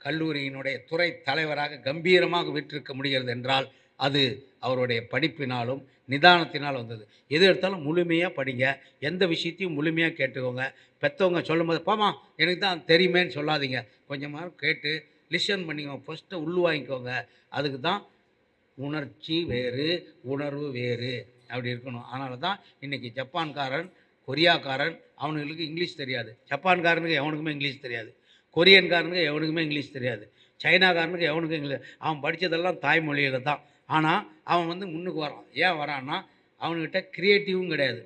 கல்லூரியினுடைய துறை தலைவராக கம்பீரமாக விற்றிருக்க முடிகிறது என்றால் அது அவருடைய படிப்பினாலும் நிதானத்தினால் வந்தது. எது எடுத்தாலும் முழுமையாக படிங்க, எந்த விஷயத்தையும் முழுமையாக கேட்டுக்கோங்க. பெற்றவங்க சொல்லும்போது பாமா எனக்கு தான் தெரியுமேன்னு சொல்லாதீங்க, கொஞ்சமாக கேட்டு லிசன் பண்ணிக்கோங்க, ஃபஸ்ட்டு உள்வாங்கிக்கோங்க. அதுக்கு தான் உணர்ச்சி வேறு உணர்வு வேறு அப்படி இருக்கணும். அதனால தான் இன்றைக்கி ஜப்பான்காரன் கொரியாக்காரன் அவனுங்களுக்கு இங்கிலீஷ் தெரியாது, ஜப்பான்காரனுக்கு எவனுக்குமே இங்கிலீஷ் தெரியாது, கொரியன்காரனுக்கு எவனுக்குமே இங்கிலீஷ் தெரியாது, சைனாக்காரனுக்கு எவனுக்கும் இங்கிலீஷ், அவன் படித்ததெல்லாம் தாய்மொழியில் தான். ஆனால் அவன் வந்து முன்னுக்கு வரான். ஏன் வரான்னா அவனுக்கிட்ட க்ரியேட்டிவும் கிடையாது,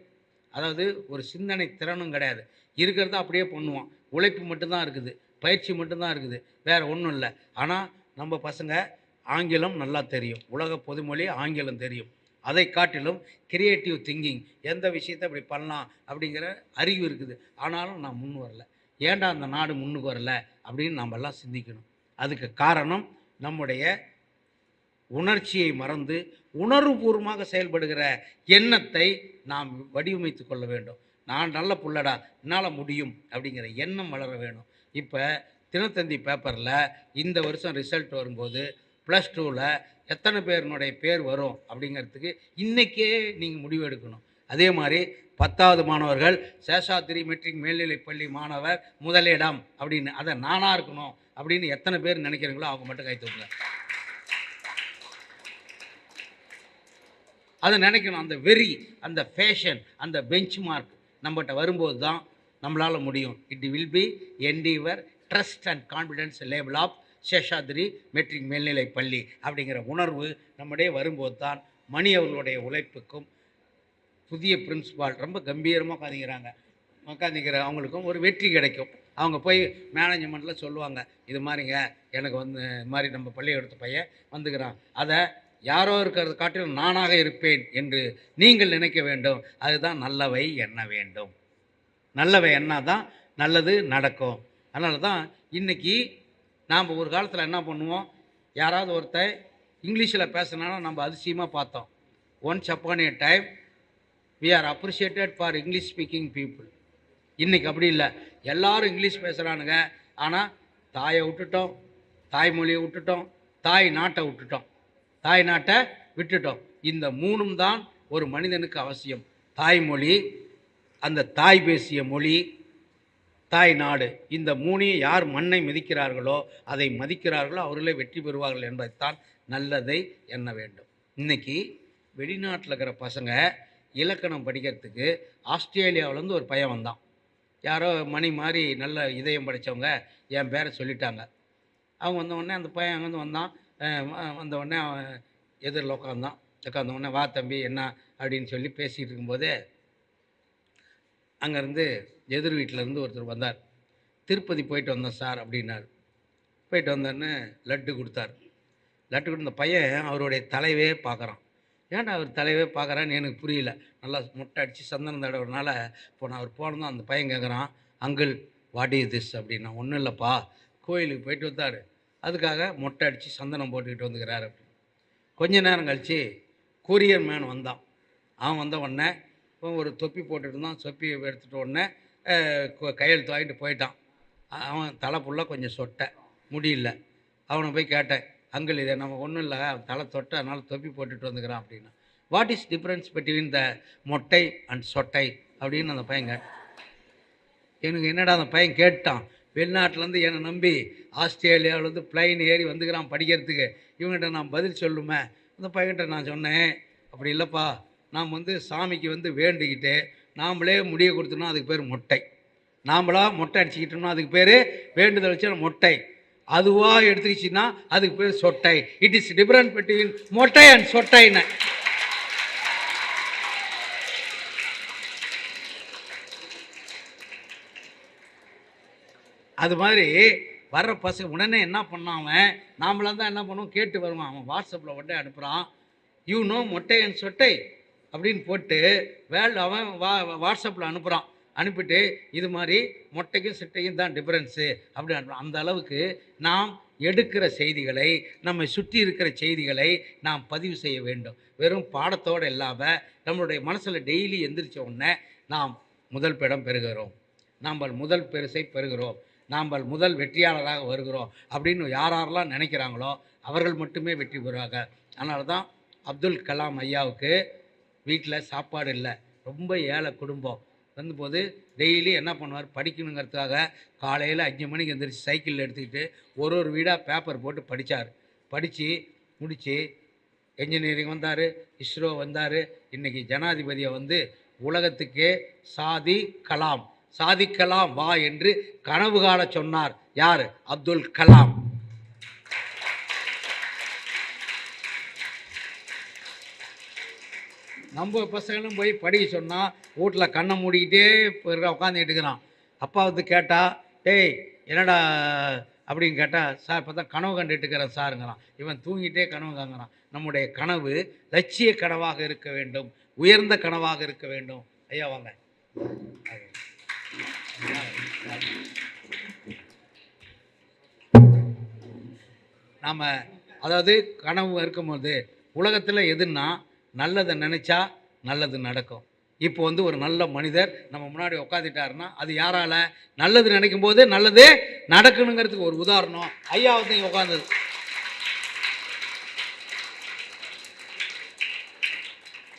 அதாவது ஒரு சிந்தனை திறனும் கிடையாது. இருக்கிறத அப்படியே பண்ணுவான். உழைப்பு மட்டும்தான் இருக்குது, பயிற்சி மட்டும்தான் இருக்குது, வேறு ஒன்றும் இல்லை. ஆனால் நம்ம பசங்க ஆங்கிலம் நல்லா தெரியும், உலக பொதுமொழி ஆங்கிலம் தெரியும், அதை காட்டிலும் கிரியேட்டிவ் திங்கிங், எந்த விஷயத்தை இப்படி பண்ணலாம் அப்படிங்கிற அறிவு இருக்குது. ஆனாலும் நான் முன் வரல, ஏன்டா அந்த நாடு முன்னுக்கு வரல அப்படின்னு நம்மெல்லாம் சிந்திக்கணும். அதுக்கு காரணம் நம்முடைய உணர்ச்சியை மறந்து உணர்வுபூர்வமாக செயல்படுகிற எண்ணத்தை நாம் வடிவமைத்து கொள்ள வேண்டும். நான் நல்ல புள்ளடா, என்னால் முடியும் அப்படிங்கிற எண்ணம் வளர வேணும். இப்போ தினத்தந்தி பேப்பரில் இந்த வருஷம் ரிசல்ட் வரும்போது +2ல் எத்தனை பேருனுடைய பேர் வரும் அப்படிங்கிறதுக்கு இன்றைக்கே நீங்கள் முடிவு எடுக்கணும். அதே மாதிரி 10வது மாணவர்கள் சேஷாத்திரி மெட்ரிக் மேல்நிலைப்பள்ளி மாணவர் முதலிடம் அப்படின்னு, அதை நானாக இருக்கணும் அப்படின்னு எத்தனை பேர் நினைக்கிறீங்களோ அவங்க மட்டும் கை தூக்குங்க. அதை நினைக்கணும். அந்த வெறி, அந்த ஃபேஷன், அந்த பெஞ்ச் மார்க் நம்மகிட்ட வரும்போது தான் நம்மளால் முடியும். It will be endeavour trust and confidence label of Seshadri matric மேல்நிலை பள்ளி அப்படிங்கிற உணர்வு நம்முடைய வரும்போது தான் மணி அவர்களுடைய உழைப்புக்கும் புதிய பிரின்சிபால் ரொம்ப கம்பீரமாக உட்காந்துக்கிற அவங்களுக்கும் ஒரு வெற்றி கிடைக்கும். அவங்க போய் மேனேஜ்மெண்ட்டில் சொல்லுவாங்க, இது மாதிரிங்க எனக்கு வந்து இது மாதிரி நம்ம பள்ளிக்கூடத்து பையன் வந்துக்கிறான், அதை யாரோ இருக்கிறது காட்டிலும் நானாக இருப்பேன் என்று நீங்கள் நினைக்க வேண்டும். அதுதான் நல்லவை எண்ண வேண்டும். நல்லவை எண்ணா தான் நல்லது நடக்கும். அதனால தான் இன்றைக்கி நாம் ஒரு காலத்தில் என்ன பண்ணுவோம், யாராவது ஒருத்தர் இங்கிலீஷில் பேசினாலும் நம்ம அதிசயமாக பார்த்தோம். Once upon a time we are appreciated for English speaking people. இன்றைக்கி அப்படி இல்லை, எல்லோரும் இங்கிலீஷ் பேசுகிறானுங்க. ஆனால் தாயை விட்டுட்டோம், தாய்மொழியை விட்டுட்டோம், தாய் நாட்டை விட்டுட்டோம், தாய் நாட்டை விட்டுட்டோம். இந்த மூணும் தான் ஒரு மனிதனுக்கு அவசியம். தாய்மொழி, அந்த தாய் பேசிய மொழி, தாய் நாடு, இந்த மூணையும் யார் மண்ணை மிதிக்கிறார்களோ அதை மதிக்கிறார்களோ அவர்களே வெற்றி பெறுவார்கள் என்பதைத்தான் நல்லதை எண்ண வேண்டும். இன்றைக்கி வெளிநாட்டில் இருக்கிற பசங்க இலக்கணம் படிக்கிறதுக்கு ஆஸ்திரேலியாவிலேருந்து ஒரு பையன் வந்தான். யாரோ மணி மாதிரி நல்ல இதயம் படைத்தவங்க என் பேரை சொல்லிட்டாங்க. அவங்க வந்தவுடனே அந்த பையன் அங்கேருந்து வந்தான். வந்தவுடனே அவன் எதிரில் உட்காந்தவுடனே வா தம்பி என்ன அப்படின்னு சொல்லி பேசிகிட்டு இருக்கும்போதே அங்கேருந்து எதிர் வீட்டிலேருந்து ஒருத்தர் வந்தார். திருப்பதி போயிட்டு வந்தோம் சார் அப்படின்னார். போயிட்டு வந்தோடனே லட்டு கொடுத்தார். லட்டு கொடுத்த பையன் அவருடைய தலைவே பார்க்குறான். ஏன்டா அவர் தலைவே பார்க்குறான்னு எனக்கு புரியல. நல்லா முட்டை அடித்து சந்தனம் தடவுறதுனால இப்போ நான் அவர் போனதும் அந்த பையன் கேட்குறான், அங்கிள் வாட் இஸ் திஸ் அப்படின்னா. ஒன்றும் இல்லைப்பா, கோயிலுக்கு போயிட்டு வந்தார், அதுக்காக மொட்டை அடித்து சந்தனம் போட்டுக்கிட்டு வந்துக்கிறார் அப்படின்னு. கொஞ்ச நேரம் கழித்து கொரியர் மேன் வந்தான். அவன் வந்த உடனே ஒரு தொப்பி போட்டுட்டு இருந்தான். தொப்பியை எடுத்துகிட்ட உடனே கையெழுத்து வாங்கிட்டு போயிட்டான். அவன் தலை ஃபுல்லாக கொஞ்சம் சொட்டை, முடியல. அவனை போய் கேட்டேன், அங்கிள் இதை நம்ம ஒன்றும் இல்லை, தலை தொட்டை அதனால் தொப்பி போட்டுட்டு வந்துக்கிறான் அப்படின்னா. What is difference between the மொட்டை அண்ட் சொட்டை அப்படின்னு அந்த பையன் கேட்டான். எனக்கு என்னடா அந்த பையன் கேட்டான், வெளிநாட்டிலேருந்து என்னை நம்பி ஆஸ்திரேலியாவிலேருந்து பிளைன் ஏறி வந்துக்கிறான் படிக்கிறதுக்கு, இவங்ககிட்ட நான் பதில் சொல்லுமே. அந்த பையன்கிட்ட நான் சொன்னேன், அப்படி இல்லைப்பா, நாம் வந்து சாமிக்கு வந்து வேண்டிக்கிட்டு நாம்ளே முடிய கொடுத்தோம்னா அதுக்கு பேர் மொட்டை, நாம்ளா மொட்டை அடிச்சுக்கிட்டோம்னா அதுக்கு பேர் வேண்டுதல் வச்சு மொட்டை. அதுவாக எடுத்துக்கிச்சின்னா அதுக்கு பேர் சொட்டை. இட் இஸ் டிஃபரன்ஸ் பிட்வீன் மொட்டை அண்ட் சொட்டைன்னு. அது மாதிரி வர்ற பசங்க உடனே என்ன பண்ணான் அவன், நாமளாக தான் என்ன பண்ணுவோம், கேட்டு வருவான். அவன் வாட்ஸ்அப்பில் உடனே அனுப்புகிறான், மொட்டை அண்ட் சொட்டை அப்படின்னு போட்டு அவன் வாட்ஸ்அப்பில் அனுப்புகிறான். அனுப்பிட்டு இது மாதிரி மொட்டைக்கும் சிட்டையும் தான் டிஃப்ரென்ஸு அப்படி அனுப்புகிறான். அந்த அளவுக்கு நாம் எடுக்கிற செய்திகளை, நம்மை சுற்றி இருக்கிற செய்திகளை நாம் பதிவு செய்ய வேண்டும். வெறும் பாடத்தோடு இல்லாமல் நம்மளுடைய மனசில் டெய்லி எந்திரிச்ச உடனே நாம் முதல் இடம் பெறுகிறோம், நாம் முதல் பரிசை பெறுகிறோம், நாம் முதல் வெற்றியாளராக வருகிறோம் அப்படின்னு யாரெல்லாம் நினைக்கிறாங்களோ அவர்கள் மட்டுமே வெற்றி பெறுவாங்க. அதனால தான் அப்துல் கலாம் ஐயாவுக்கு வீட்டில் சாப்பாடு இல்லை, ரொம்ப ஏழை குடும்பம். வந்தபோது டெய்லி என்ன பண்ணுவார், படிக்கணுங்கிறதுக்காக காலையில் 5 மணிக்கு எழுந்திரிச்சு சைக்கிளில் எடுத்துக்கிட்டு ஒரு வீடாக பேப்பர் போட்டு படித்தார். படித்து முடித்து என்ஜினியரிங் வந்தார், இஸ்ரோ வந்தார். இன்றைக்கி ஜனாதிபதியை வந்து உலகத்துக்கே சாதிக்கலாம் வா என்று கனவு காண சொன்னார். யார்? அப்துல் கலாம். நம்ம பசங்களும் போய் படிக்க சொன்னால் வீட்டில் கண்ணை மூடிக்கிட்டே உட்காந்துக்கிட்டு இருக்கிறான். அப்பா வந்து கேட்டால், டேய் என்னடா அப்படின்னு கேட்டால், சார் இப்போ தான் கனவு கண்டுட்டு இருக்கிறேன் சாருங்கிறான். இவன் தூங்கிட்டே கனவு காங்கிறான். நம்முடைய கனவு லட்சிய கனவாக இருக்க வேண்டும், உயர்ந்த கனவாக இருக்க வேண்டும். ஐயா வாங்க. நாம் அதாவது கனவு இருக்கும்போது உலகத்தில் எதுன்னா நல்லதை நினச்சா நல்லது நடக்கும். இப்போ வந்து ஒரு நல்ல மனிதர் நம்ம முன்னாடி உட்காந்துட்டாருன்னா அது யாரால? நல்லது நினைக்கும் போது நல்லது நடக்கணுங்கிறதுக்கு ஒரு உதாரணம் ஐயா வந்து இங்கே உட்காந்தது.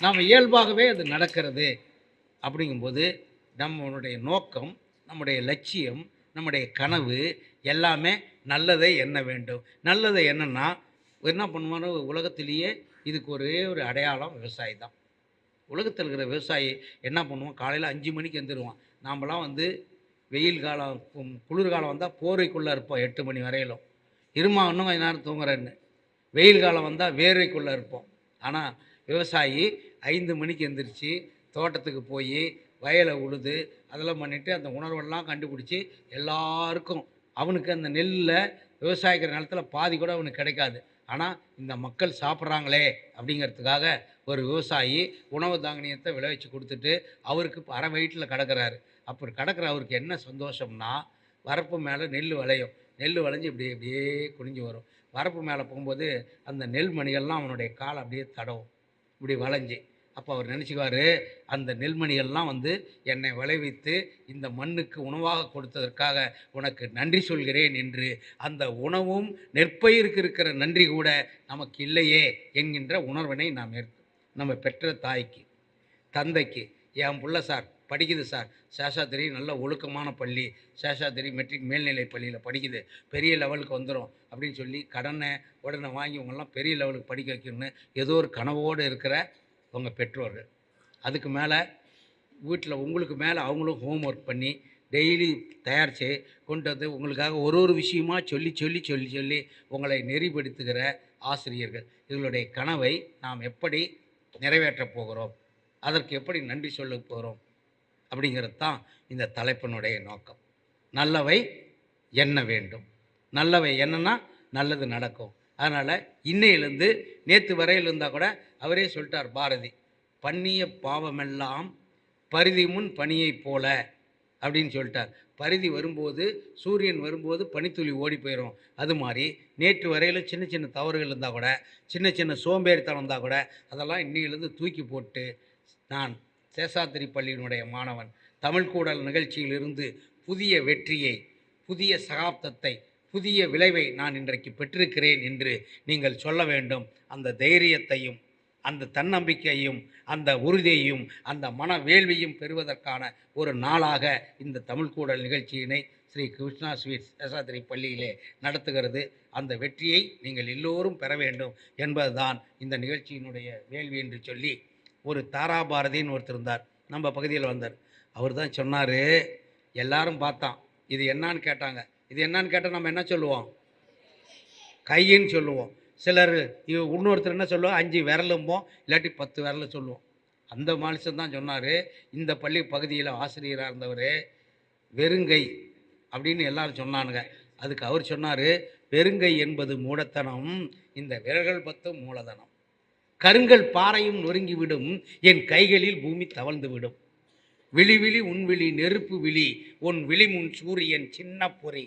நாம் இயல்பாகவே அது நடக்கிறது. அப்படிங்கும்போது நம்மளுடைய நோக்கம், நம்முடைய லட்சியம், நம்முடைய கனவு எல்லாமே நல்லதை எண்ண வேண்டும். நல்லதை என்னன்னா என்ன பண்ணுவானோ, உலகத்திலேயே இதுக்கு ஒரே ஒரு அடையாளம் விவசாயி தான். உலகத்தில் இருக்கிற விவசாயி என்ன பண்ணுவோம், காலையில் 5 மணிக்கு எழுந்திருவான். நாமெல்லாம் வந்து வெயில் காலம் குளிர்காலம் வந்தால் போர்வைக்குள்ளே இருப்போம் 8 மணி வரையிலும். இன்னும் கொஞ்சம் நேரம் தூங்குறேன்னு. வெயில் காலம் வந்தால் வேர்வைக்குள்ளே இருப்போம். ஆனால் விவசாயி 5 மணிக்கு எழுந்திரிச்சு தோட்டத்துக்கு போய் வயலை உழுது அதெல்லாம் பண்ணிவிட்டு அந்த உணர்வெல்லாம் கண்டுபிடிச்சி எல்லாருக்கும் அவனுக்கு அந்த நெல்லில் விவசாயிக்கிற நிலத்தில் பாதி கூட அவனுக்கு கிடைக்காது. ஆனால் இந்த மக்கள் சாப்பிட்றாங்களே அப்படிங்கிறதுக்காக ஒரு விவசாயி உணவு தானியத்தை விளைவிச்சு கொடுத்துட்டு அவருக்கு அரை வயிற்றில் கிடக்கிறாரு. அப்படி கிடக்கிற அவருக்கு என்ன சந்தோஷம்னா, வரப்பு மேலே நெல் விளையும். நெல் விளைஞ்சி இப்படியே குனிஞ்சு வரும். வரப்பு மேலே போகும்போது அந்த நெல் மணிகள்லாம் அவனுடைய காலை அப்படியே தடவும், இப்படி வளைஞ்சி. அப்போ அவர் நினச்சிக்குவார், அந்த நெல்மணிகள்லாம் வந்து என்னை விளைவித்து இந்த மண்ணுக்கு உணவாக கொடுத்ததற்காக உனக்கு நன்றி சொல்கிறேன் என்று. அந்த உணவும் நெற்பயிருக்கு இருக்கிற நன்றி கூட நமக்கு இல்லையே என்கின்ற உணர்வினை நாம் நம்ம பெற்ற தாய்க்கு, தந்தைக்கு, என் புள்ள சார் படிக்குது சார், சேஷாத்திரி நல்ல ஒழுக்கமான பள்ளி, சேஷாத்திரி மெட்ரிக் மேல்நிலை பள்ளியில் படிக்குது, பெரிய லெவலுக்கு வந்துடும் அப்படின்னு சொல்லி கடனை உடனே வாங்கி இவங்கெல்லாம் பெரிய லெவலுக்கு படிக்க வைக்கணும்னு ஏதோ ஒரு கனவோடு இருக்கிற உங்கள் பெற்றோர்கள். அதுக்கு மேலே வீட்டில் உங்களுக்கு மேலே அவங்களும் ஹோம் ஒர்க் பண்ணி டெய்லி தயாரித்து கொண்டு வந்து உங்களுக்காக ஒரு விஷயமா சொல்லி உங்களை நெறிப்படுத்துகிற ஆசிரியர்கள். இவங்களுடைய கனவை நாம் எப்படி நிறைவேற்றப் போகிறோம், அதற்கு எப்படி நன்றி சொல்ல போகிறோம் அப்படிங்கிறது தான் இந்த தலைப்பினுடைய நோக்கம். நல்லவை எண்ண வேண்டும். நல்லவை என்னன்னா நல்லது நடக்கும். அதனால் இன்னையிலேருந்து நேற்று வரையில் இருந்தால் கூட அவரே சொல்லிட்டார் பாரதி, பண்ணிய பாவமெல்லாம் பரிதி முன் பனியை போல அப்படின்னு சொல்லிட்டார். பரிதி வரும்போது, சூரியன் வரும்போது பனித்துளி ஓடி போயிடும். அது மாதிரி நேற்று வரையில் சின்ன சின்ன தவறுகள் இருந்தால் கூட, சின்ன சின்ன சோம்பேறித்தனம் இருந்தால் கூட அதெல்லாம் இன்னையிலேருந்து தூக்கி போட்டு, நான் சேஷாத்திரி பள்ளியினுடைய மாணவன், தமிழ் கூடல் நிகழ்ச்சியிலிருந்து புதிய வெற்றியை, புதிய சகாப்தத்தை, புதிய விளைவை நான் இன்றைக்கு பெற்றிருக்கிறேன் என்று நீங்கள் சொல்ல வேண்டும். அந்த தைரியத்தையும் அந்த தன்னம்பிக்கையும் அந்த உறுதியையும் அந்த மன வேள்வியும் பெறுவதற்கான ஒரு நாளாக இந்த தமிழ் கூடல் நிகழ்ச்சியினை ஸ்ரீ கிருஷ்ணா ஸ்வீட்ஸ் சேஷாத்திரி பள்ளியிலே நடத்துகிறது. அந்த வெற்றியை நீங்கள் எல்லோரும் பெற வேண்டும் என்பதுதான் இந்த நிகழ்ச்சியினுடைய வேள்வி என்று சொல்லி, ஒரு தாராபாரதின்னு ஒருத்தர் இருந்தார், நம்ம பகுதியில் வந்தார். அவர் தான் சொன்னார், எல்லாரும் பார்த்தான், இது என்னான்னு கேட்டாங்க. இது என்னான்னு கேட்டால் நம்ம என்ன சொல்லுவோம்? கையின்னு சொல்லுவோம். சிலர் இன்னொருத்தர் என்ன சொல்லுவோம், 5 விரலும்போம், இல்லாட்டி 10 விரல சொல்லுவோம். அந்த மனுஷன் தான் சொன்னார், இந்த பள்ளி பகுதியில் ஆசிரியராக இருந்தவர், வெறுங்கை அப்படின்னு எல்லாரும் சொன்னானுங்க. அதுக்கு அவர் சொன்னார், வெறுங்கை என்பது மூடத்தனம், இந்த விரல்கள் 10 மூலதனம். கருங்கல் பாறையும் நொறுங்கிவிடும், என் கைகளில் பூமி தவழ்ந்து விடும். விழி விழி உன் விழி நெருப்பு விழி, உன் விழி முன் சூரியன் சின்ன பொறி.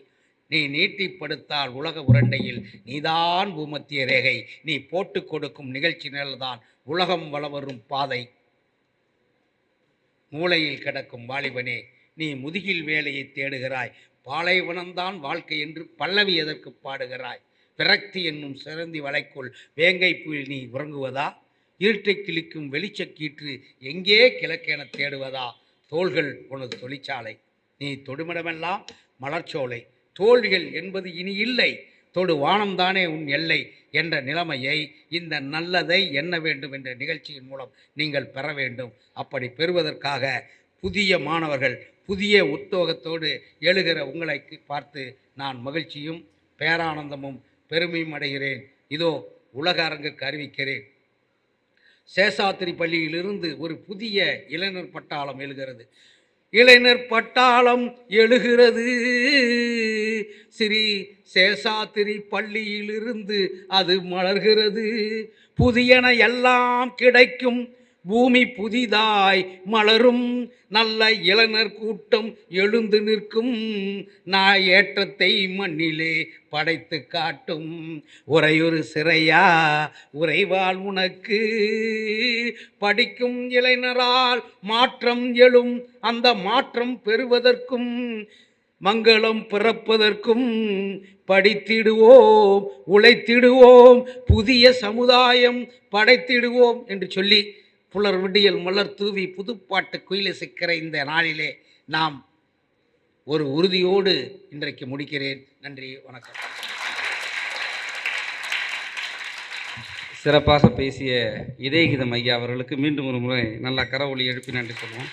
நீ நீட்டிப்படுத்தால் உலக உரண்டையில் நீதான் பூமத்திய ரேகை. நீ போட்டு கொடுக்கும் நிகழ்ச்சி நிழல்தான் உலகம் வளவரும் பாதை. மூளையில் கிடக்கும் வாலிபனே, நீ முதுகில் வேலையை தேடுகிறாய். பாலைவனம்தான் வாழ்க்கை என்று பல்லவி எதற்கு பாடுகிறாய்? விரக்தி என்னும் சிறந்தி வலைக்குள் வேங்கை புயல் நீ உறங்குவதா? இருட்டை கிழிக்கும் வெளிச்சக்கீற்று எங்கே கிழக்கென தேடுவதா? தோள்கள் உனது தொழிற்சாலை, நீ தொடுமிடமெல்லாம் மலர்ச்சோலை. தோல்விகள் என்பது இனி இல்லை, தொடு வானம்தானே உன் எல்லை என்ற நிலைமையை இந்த நல்லதை எண்ண வேண்டும் என்ற நிகழ்ச்சியின் மூலம் நீங்கள் பெற வேண்டும். அப்படி பெறுவதற்காக புதிய மாணவர்கள் புதிய உத்வேகத்தோடு எழுகிற உங்களை பார்த்து நான் மகிழ்ச்சியும் பேரானந்தமும் பெருமையும் அடைகிறேன். இதோ உலக அரங்குக்கு அறிவிக்கிறேன். சேஷாத்திரி பள்ளியிலிருந்து ஒரு புதிய இளைஞர் பட்டாளம் எழுகிறது. இளைஞர் பட்டாளம் எழுகிறது, ஸ்ரீ சேஷாத்திரி பள்ளியிலிருந்து அது மலர்கிறது. புதியன எல்லாம் கிடைக்கும், பூமி புதிதாய் மலரும், நல்ல இளைஞர் கூட்டம் எழுந்து நிற்கும், நான் ஏற்றத்தை மண்ணிலே படைத்து காட்டும். உரையொரு சிறையா உறைவாள் உனக்கு, படிக்கும் இளைஞரால் மாற்றம் எழும், அந்த மாற்றம் பெறுவதற்கும் மங்களம் பிறப்பதற்கும் படித்திடுவோம், உழைத்திடுவோம், புதிய சமுதாயம் படைத்திடுவோம் என்று சொல்லி புலர் விடியல் மலர் தூவி புதுப்பாட்டு குயிலை சிக்கிற இந்த நாளிலே நாம் ஒரு உறுதியோடு இன்றைக்கு முடிக்கிறேன். நன்றி, வணக்கம். சிறப்பாக பேசிய இதயகீதம் ஐயா அவர்களுக்கு மீண்டும் ஒரு முறை நல்லா கரவொலி எழுப்பி நன்றி சொல்லுவோம்.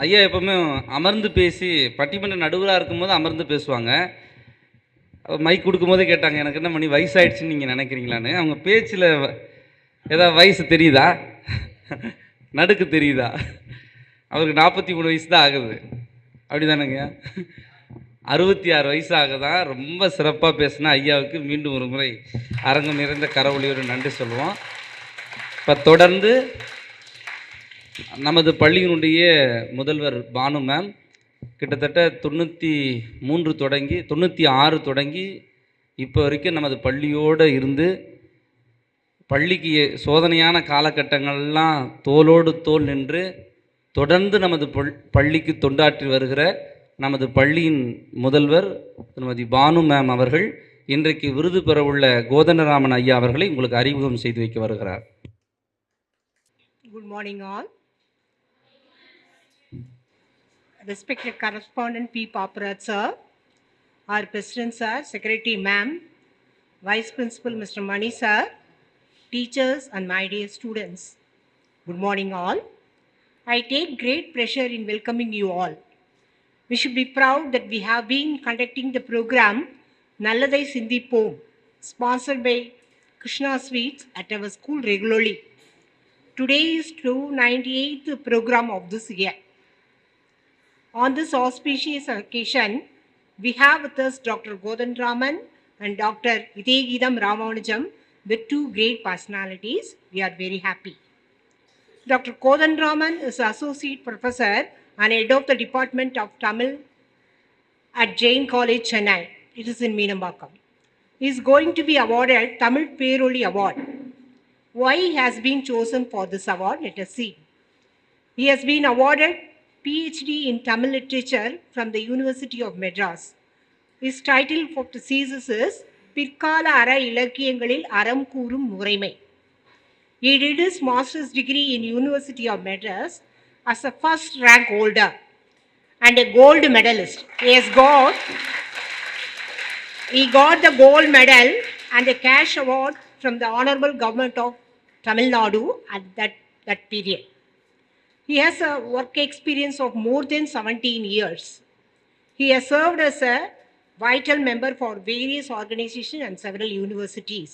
ஐயா எப்பவுமே அமர்ந்து பேசி பட்டிமன்ற நடுவராக இருக்கும்போது அமர்ந்து பேசுவாங்க. மைக் கொடுக்கும்போதே கேட்டாங்க, எனக்கு என்ன பண்ணி வயசாயிடுச்சுன்னு நீங்கள் நினைக்கிறீங்களான்னு. அவங்க பேச்சில் ஏதாவது வயசு தெரியுதா, நடுக்கு தெரியுதா? அவருக்கு 43 வயசு தான் ஆகுது, அப்படி தானேங்க? 66 வயசு ஆகுதான். ரொம்ப சிறப்பாக பேசினா ஐயாவுக்கு மீண்டும் ஒரு முறை அரங்கம் நிறைந்த கரவொலியோடு நன்றி சொல்லுவோம். இப்போ தொடர்ந்து நமது பள்ளியினுடைய முதல்வர் பானு மேம் கிட்டத்தட்ட 93 தொடங்கி 96 தொடங்கி இப்போ வரைக்கும் நமது பள்ளியோடு இருந்து பள்ளிக்கு சோதனையான காலகட்டங்கள்லாம் தோளோடு தோள் நின்று தொடர்ந்து நமது பள்ளிக்கு தொண்டாற்றி வருகிற நமது பள்ளியின் முதல்வர் திருமதி பானு மேம் அவர்கள் இன்றைக்கு விருது பெறவுள்ள கோதண்டராமன் ஐயா அவர்களை உங்களுக்கு அறிமுகம் செய்து வைக்க வருகிறார். Good morning all. Respected correspondent P. Paparat sir, our president sir, secretary ma'am, vice principal Mr. Mani sir, teachers and my dear students, good morning all. I take great pleasure in welcoming you all. We should be proud that we have been conducting the program Nalladai Sindhipom, sponsored by Krishna Sweets at our school regularly. Today is 298th program of this year. On this auspicious occasion, we have with us Dr. Godandraman and Dr. Idegidam Ramanujam, the two great personalities. We are very happy. Dr. Godandraman is Associate Professor and Head of the Department of Tamil at Jain College, Chennai. It is in Meenambakam. He is going to be awarded Tamil Peroli Award. Why he has been chosen for this award? Let us see. He has been awarded PhD in Tamil Literature from the University of Madras. His title for the thesis is Pirkala Ara Ilakkiyangalil Aram Koorum Muraimai. He did his master's degree in University of Madras as a first rank holder and a gold medalist. He got the gold medal and a cash award from the Honorable Government of Tamil Nadu at that period. He has a work experience of more than 17 years. He has served as a vital member for various organizations and several universities.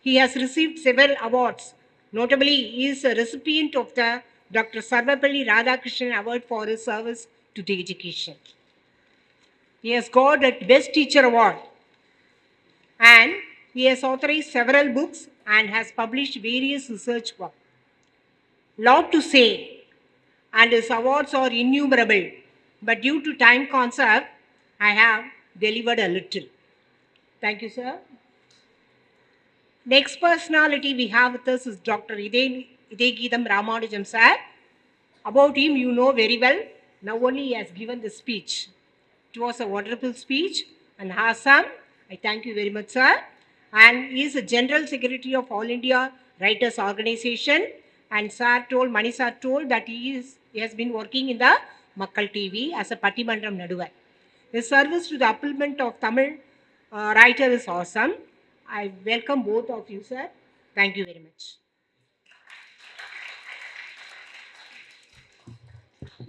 He has received several awards. Notably, he is a recipient of the Dr. Sarvapalli Radhakrishnan Award for his service to the education. He has got the Best Teacher Award, and he has authored several books and has published various research work. Lot to say, and his awards are innumerable, but due to time concept, I have delivered a little. Thank you, sir. Next personality we have with us is Dr. Idegidam Ramanujam, sir. About him, you know very well. Now only he has given the speech. It was a wonderful speech and awesome. I thank you very much, sir. And he is the General Secretary of All India Writers Organization. And Mani sir told that he has been working in the Makkal TV as a Pattimandram Naduvar. His service to the upliftment of Tamil writer is awesome. I welcome both of you, sir. Thank you very much.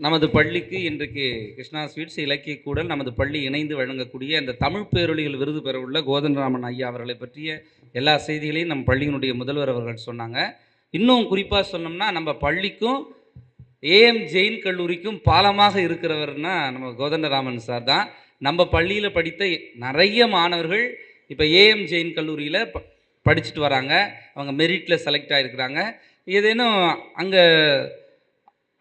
நமது பள்ளிக்கு இன்றைக்கு Krishna sweets இலக்கிய கூடல் நமது பள்ளி இணைந்து வழங்கக்கூடிய அந்த தமிழ் பேரொலிகள் விருது பெறவுள்ள கோதண்டராமன் ஐயா அவர்களை பற்றிய எல்லா செய்திகளையும் நம்ம பள்ளியினுடைய முதல்வர் அவர்கள் சொன்னாங்க. இன்னும் குறிப்பாக சொன்னோம்னா நம்ம பள்ளிக்கும் ஏஎம் ஜெயின் கல்லூரிக்கும் பாலமாக இருக்கிறவர்னா நம்ம கோதண்டராமன் சார் தான். நம்ம பள்ளியில் படித்த நிறைய மாணவர்கள் இப்போ ஏஎம் ஜெயின் கல்லூரியில் படிச்சுட்டு வராங்க. அவங்க மெரிட்டில் செலக்ட் ஆகிருக்கிறாங்க. ஏதேனும் அங்கே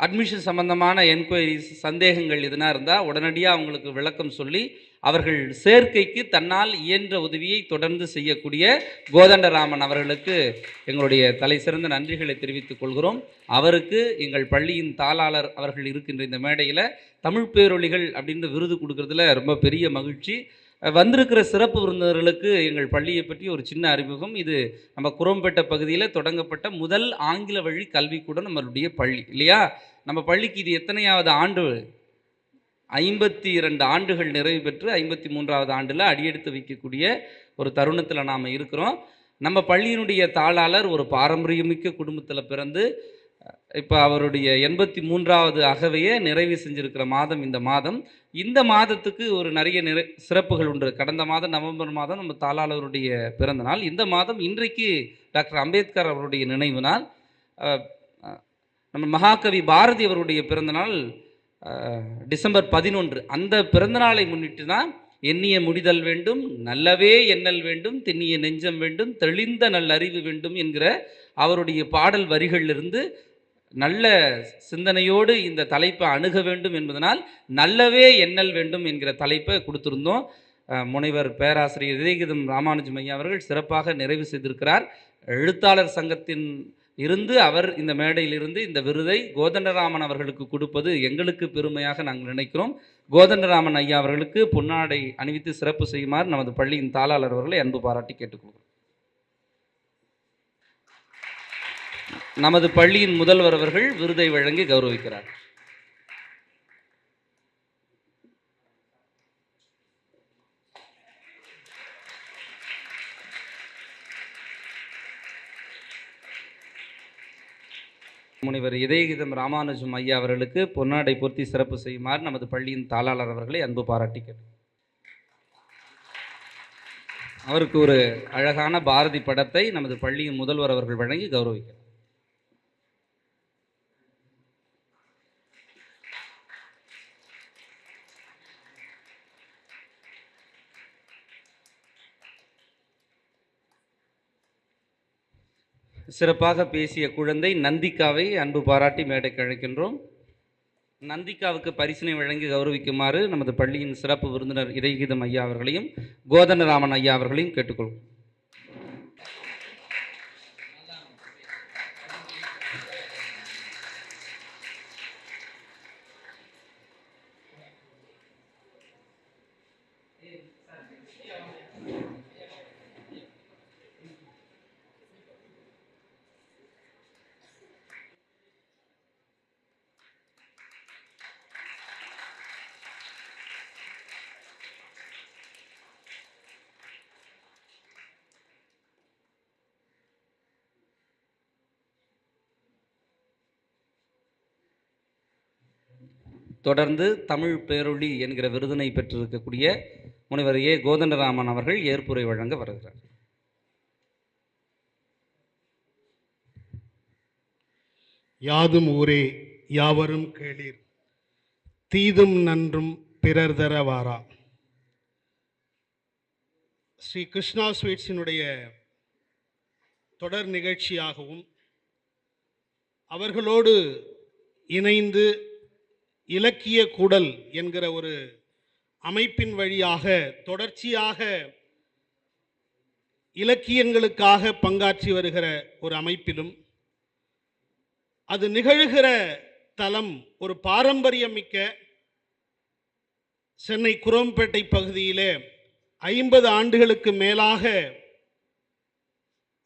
அட்மிஷன் சம்பந்தமான என்கொயரிஸ் சந்தேகங்கள் எதுனா இருந்தால் உடனடியாக அவங்களுக்கு விளக்கம் சொல்லி அவர்கள் சேர்க்கைக்கு தன்னால் இயன்ற உதவியை தொடர்ந்து செய்யக்கூடிய கோதண்டராமன் அவர்களுக்கு எங்களுடைய தலை சிறந்த நன்றிகளை தெரிவித்துக் கொள்கிறோம். அவருக்கு எங்கள் பள்ளியின் தாளாளர் அவர்கள் இருக்கின்ற இந்த மேடையில் தமிழ் பேரொலிகள் அப்படின்னு விருது கொடுக்கறதுல ரொம்ப பெரிய மகிழ்ச்சி. வந்திருக்கிற சிறப்பு விருந்தினர்களுக்கு எங்கள் பள்ளியை பற்றி ஒரு சின்ன அறிமுகம். இது நம்ம குரோம்பேட்டை பகுதியில் தொடங்கப்பட்ட முதல் ஆங்கில வழி கல்விக்கூடம் நம்மளுடைய பள்ளி இல்லையா. நம்ம பள்ளிக்கு இது எத்தனையாவது ஆண்டு? 52 ஆண்டுகள் நிறைவு பெற்று 53வது ஆண்டில் அடியெடுத்து வைக்கக்கூடிய ஒரு தருணத்தில் நாம் இருக்கிறோம். நம்ம பள்ளியினுடைய தாளாளர் ஒரு பாரம்பரியமிக்க குடும்பத்தில் பிறந்து இப்போ அவருடைய 83வது அகவையை நிறைவு செஞ்சிருக்கிற மாதம் இந்த மாதம். இந்த மாதத்துக்கு ஒரு நிறைய சிறப்புகள் உண்டு. கடந்த மாதம் நவம்பர் மாதம் நம்ம தாளாளருடைய பிறந்த நாள். இந்த மாதம் இன்றைக்கு டாக்டர் அம்பேத்கர் அவருடைய நினைவு நாள். நம்ம மகாகவி பாரதி அவருடைய பிறந்தநாள் டிசம்பர் 11. அந்த பிறந்தநாளை முன்னிட்டு தான் எண்ணிய முடிதல் வேண்டும், நல்லவே எண்ணல் வேண்டும், திண்ணிய நெஞ்சம் வேண்டும், தெளிந்த நல்லறிவு வேண்டும் என்கிற அவருடைய பாடல் வரிகளிலிருந்து நல்ல சிந்தனையோடு இந்த தலைப்பை அணுக வேண்டும் என்பதனால் நல்லவே எண்ணல் வேண்டும் என்கிற தலைப்பை கொடுத்துருந்தோம். முனைவர் பேராசிரியர் இதயகீதம் ராமானுஜம் ஐயா அவர்கள் சிறப்பாக நிறைவு செய்திருக்கிறார். எழுத்தாளர் சங்கத்தின் இருந்து அவர் இந்த மேடையிலிருந்து இந்த விருதை கோதண்டராமன் அவர்களுக்கு கொடுப்பது எங்களுக்கு பெருமையாக நாங்கள் நினைக்கிறோம். கோதண்டராமன் ஐயா அவர்களுக்கு பொன்னாடை அணிவித்து சிறப்பு செய்யுமாறு நமது பள்ளியின் தாளாளர் அவர்களை அன்பு பாராட்டி கேட்டுக்கொள்கிறோம். நமது பள்ளியின் முதல்வர் அவர்கள் விருதை வழங்கி கௌரவிக்கிறார். முனைவர் இதயகீதம் ராமானுஜம் ஐயா அவர்களுக்கு பொன்னாடை பொருத்தி சிறப்பு செய்யுமாறு நமது பள்ளியின் தாளாளர் அவர்களை அன்பு பாராட்டி கேட்டு அவருக்கு ஒரு அழகான பாரதி படத்தை நமது பள்ளியின் முதல்வர் அவர்கள் வழங்கி கௌரவிக்கிறார். சிறப்பாக பேசிய குழந்தை நந்திகாவை அன்பு பாராட்டி மேடைக்கு அழைக்கின்றோம். நந்திகாவுக்கு பரிசினை வழங்கி கௌரவிக்குமாறு நமது பள்ளியின் சிறப்பு விருந்தினர் இதயகீதம் ஐயா அவர்களையும் கோதண்டராமன் ஐயா அவர்களையும் கேட்டுக்கொள்வோம். தொடர்ந்து தமிழ் பேரொளி என்கிற விருதினை பெற்றிருக்கக்கூடிய முனைவர் ஏ கோதண்டராமன் அவர்கள் ஏற்புரை வழங்க வருகிறார். யாதும் ஊரே யாவரும் கேளீர், தீதும் நன்றும் பிறர் தர வாரா. ஸ்ரீ கிருஷ்ணா ஸ்வீட்ஸினுடைய தொடர் நிகழ்ச்சியாகவும் அவர்களோடு இணைந்து இலக்கிய கூடல் என்கிற ஒரு அமைப்பின் வழியாக தொடர்ச்சியாக இலக்கியங்களுக்காக பங்காற்றி வருகிற ஒரு அமைப்பிலும், அது நிகழ்கிற தலம் ஒரு பாரம்பரியம் மிக்க சென்னை குரோம்பேட்டை பகுதியிலே 50 ஆண்டுகளுக்கு மேலாக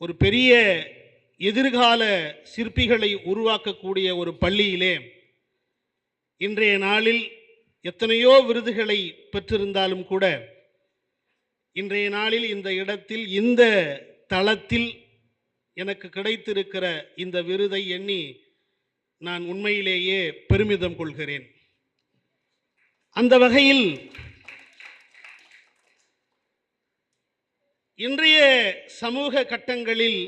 ஒரு பெரிய எதிர்கால சிற்பிகளை உருவாக்கக்கூடிய ஒரு பள்ளியிலே இன்றைய நாளில் எத்தனையோ விருதுகளை பெற்றிருந்தாலும் கூட இன்றைய நாளில் இந்த இடத்தில் இந்த தளத்தில் எனக்கு கிடைத்திருக்கிற இந்த விருதை எண்ணி நான் உண்மையிலேயே பெருமிதம் கொள்கிறேன். அந்த வகையில் இன்றைய சமூக கட்டங்களில்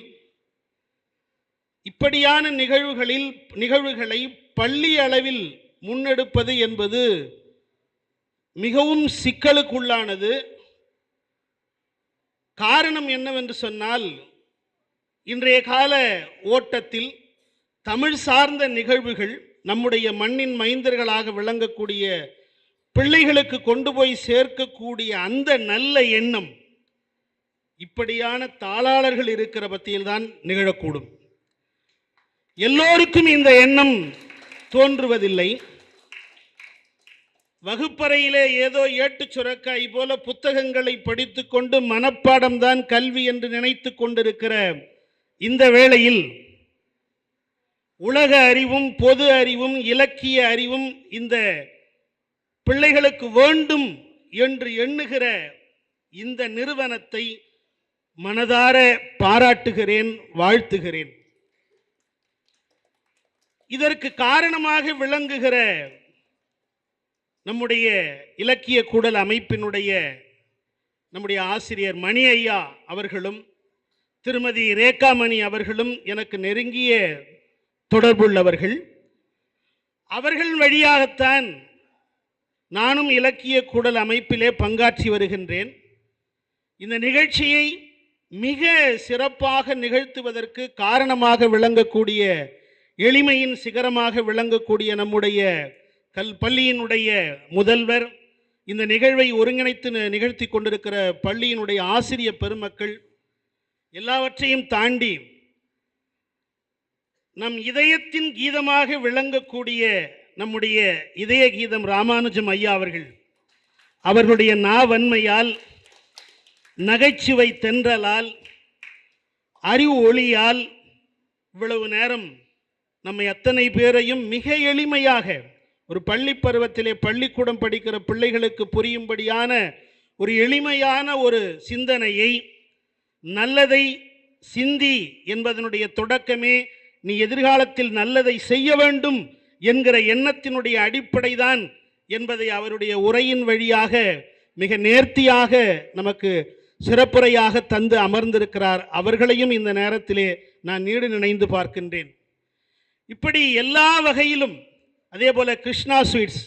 இப்படியான நிகழ்வுகளை பள்ளி அளவில் முன்னெடுப்பது என்பது மிகவும் சிக்கலுக்குள்ளானது. காரணம் என்னவென்று சொன்னால், இன்றைய கால ஓட்டத்தில் தமிழ் சார்ந்த நிகழ்வுகள் நம்முடைய மண்ணின் மைந்தர்களாக விளங்கக்கூடிய பிள்ளைகளுக்கு கொண்டு போய் சேர்க்கக்கூடிய அந்த நல்ல எண்ணம் இப்படியான தாளாளர்கள் இருக்கிற பத்தியில்தான் நிகழக்கூடும். எல்லோருக்கும் இந்த எண்ணம் தோன்றுவதில்லை. வகுப்பறையிலே ஏதோ ஏட்டு சுரக்காய் போல புத்தகங்களை படித்து கொண்டு மனப்பாடம்தான் கல்வி என்று நினைத்து கொண்டிருக்கிற இந்த வேளையில் உலக அறிவும் பொது அறிவும் இலக்கிய அறிவும் இந்த பிள்ளைகளுக்கு வேண்டும் என்று எண்ணுகிற இந்த நிறுவனத்தை மனதார பாராட்டுகிறேன், வாழ்த்துகிறேன். இதற்கு காரணமாக விளங்குகிற நம்முடைய இலக்கிய கூடல் அமைப்பினுடைய நம்முடைய ஆசிரியர் மணி ஐயா அவர்களும் திருமதி ரேகாமணி அவர்களும் எனக்கு நெருங்கிய தொடர்புள்ளவர்கள். அவர்கள் வழியாகத்தான் நானும் இலக்கிய கூடல் அமைப்பிலே பங்காற்றி வருகின்றேன். இந்த நிகழ்ச்சியை மிக சிறப்பாக நிகழ்த்துவதற்கு காரணமாக விளங்கக்கூடிய, எளிமையின் சிகரமாக விளங்கக்கூடிய நம்முடைய பள்ளியினுடைய முதல்வர், இந்த நிகழ்வை ஒருங்கிணைத்து நிகழ்த்தி கொண்டிருக்கிற பள்ளியினுடைய ஆசிரிய பெருமக்கள், எல்லாவற்றையும் தாண்டி நம் இதயத்தின் கீதமாக விளங்கக்கூடிய நம்முடைய இதய கீதம் ராமானுஜம் ஐயா அவர்களுடைய நாவன்மையால், நகைச்சுவை தென்றலால், அறிவு ஒளியால் இவ்வளவு நேரம் நம்மை அத்தனை பேரையும் மிக எளிமையாக ஒரு பள்ளி பருவத்திலே பள்ளிக்கூடம் படிக்கிற பிள்ளைகளுக்கு புரியும்படியான ஒரு எளிமையான ஒரு சிந்தனையை, நல்லதை சிந்தி என்பதனுடைய தொடக்கமே நீ எதிர்காலத்தில் நல்லதை செய்ய வேண்டும் என்கிற எண்ணத்தினுடைய அடிப்படைதான் என்பதை அவருடைய உரையின் வழியாக மிக நேர்த்தியாக நமக்கு சிறப்புரையாக தந்து அமர்ந்திருக்கிறார். அவர்களையும் இந்த நேரத்திலே நான் நீடு நினைந்து பார்க்கின்றேன். இப்படி எல்லா வகையிலும், அதே போல கிருஷ்ணா ஸ்வீட்ஸ்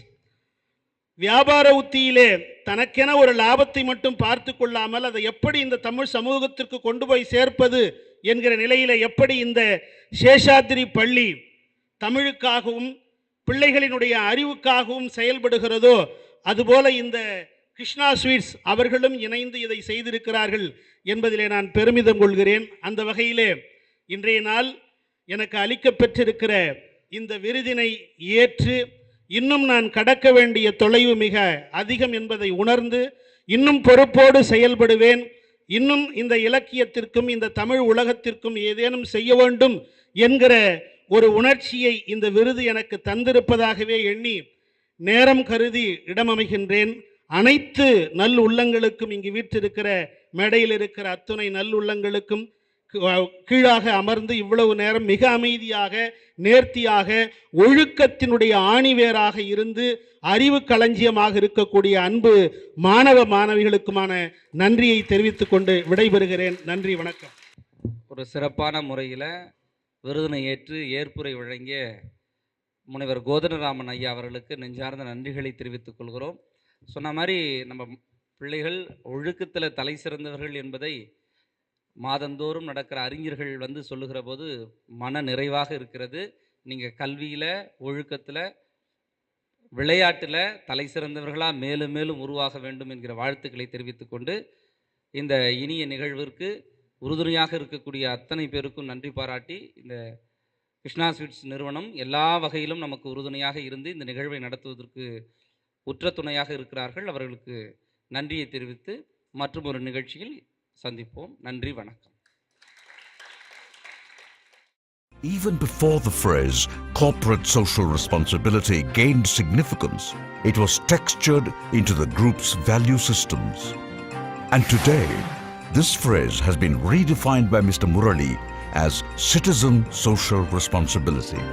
வியாபார உத்தியிலே தனக்கென ஒரு லாபத்தை மட்டும் பார்த்து கொள்ளாமல் அதை எப்படி இந்த தமிழ் சமூகத்திற்கு கொண்டு போய் சேர்ப்பது என்கிற நிலையில் எப்படி இந்த சேஷாத்ரி பள்ளி தமிழுக்காகவும் பிள்ளைகளினுடைய அறிவுக்காகவும் செயல்படுகிறதோ, அதுபோல இந்த கிருஷ்ணா ஸ்வீட்ஸ் அவர்களும் இணைந்து இதை செய்திருக்கிறார்கள் என்பதிலே நான் பெருமிதம் கொள்கிறேன். அந்த வகையிலே இன்றைய நாள் எனக்கு அளிக்கப்பெற்றிருக்கிற இந்த விருதினை ஏற்று இன்னும் நான் கடக்க வேண்டிய தொலைவு மிக அதிகம் என்பதை உணர்ந்து இன்னும் பொறுப்போடு செயல்படுவேன். இன்னும் இந்த இலக்கியத்திற்கும் இந்த தமிழ் உலகத்திற்கும் ஏதேனும் செய்ய வேண்டும் என்கிற ஒரு உணர்ச்சியை இந்த விருது எனக்கு தந்திருப்பதாகவே எண்ணி நேரம் கருதி இடமமைகின்றேன். அனைத்து நல் உள்ளங்களுக்கும், இங்கு வீற்றிருக்கிற மேடையில் இருக்கிற அத்துணை நல் உள்ளங்களுக்கும், கீழாக அமர்ந்து இவ்வளவு நேரம் மிக அமைதியாக, நேர்த்தியாக, ஒழுக்கத்தினுடைய ஆணிவேராக இருந்து அறிவு களஞ்சியமாக இருக்கக்கூடிய அன்பு மாணவ மாணவிகளுக்குமான நன்றியை தெரிவித்துக் கொண்டு விடைபெறுகிறேன். நன்றி, வணக்கம். ஒரு சிறப்பான முறையில் விருதினை ஏற்று ஏற்புரை வழங்கிய முனைவர் கோதண்டராமன் ஐயா அவர்களுக்கு நெஞ்சார்ந்த நன்றிகளை தெரிவித்துக் கொள்கிறோம். சொன்ன மாதிரி நம்ம பிள்ளைகள் ஒழுக்கத்தில் தலை சிறந்தவர்கள் என்பதை மாதந்தோறும் நடக்கிற அறிஞர்கள் வந்து சொல்லுகிற போது மன நிறைவாக இருக்கிறது. நீங்கள் கல்வியில், ஒழுக்கத்தில், விளையாட்டில் தலை சிறந்தவர்களாக மேலும் மேலும் உருவாக வேண்டும் என்கிற வாழ்த்துக்களை தெரிவித்துக்கொண்டு இந்த இனிய நிகழ்விற்கு உறுதுணையாக இருக்கக்கூடிய அத்தனை பேருக்கும் நன்றி பாராட்டி, இந்த கிருஷ்ணா ஸ்வீட்ஸ் நிறுவனம் எல்லா வகையிலும் நமக்கு உறுதுணையாக இருந்து இந்த நிகழ்வை நடத்துவதற்கு உற்ற துணையாக இருக்கிறார்கள். அவர்களுக்கு நன்றியை தெரிவித்து மற்றும் ஒரு நிகழ்ச்சியில் சந்திப்போம். நன்றி, வணக்கம். Even before the phrase corporate social responsibility gained significance, it was textured into the group's value systems. And today, this phrase has been redefined by Mr. Murali as citizen social responsibility.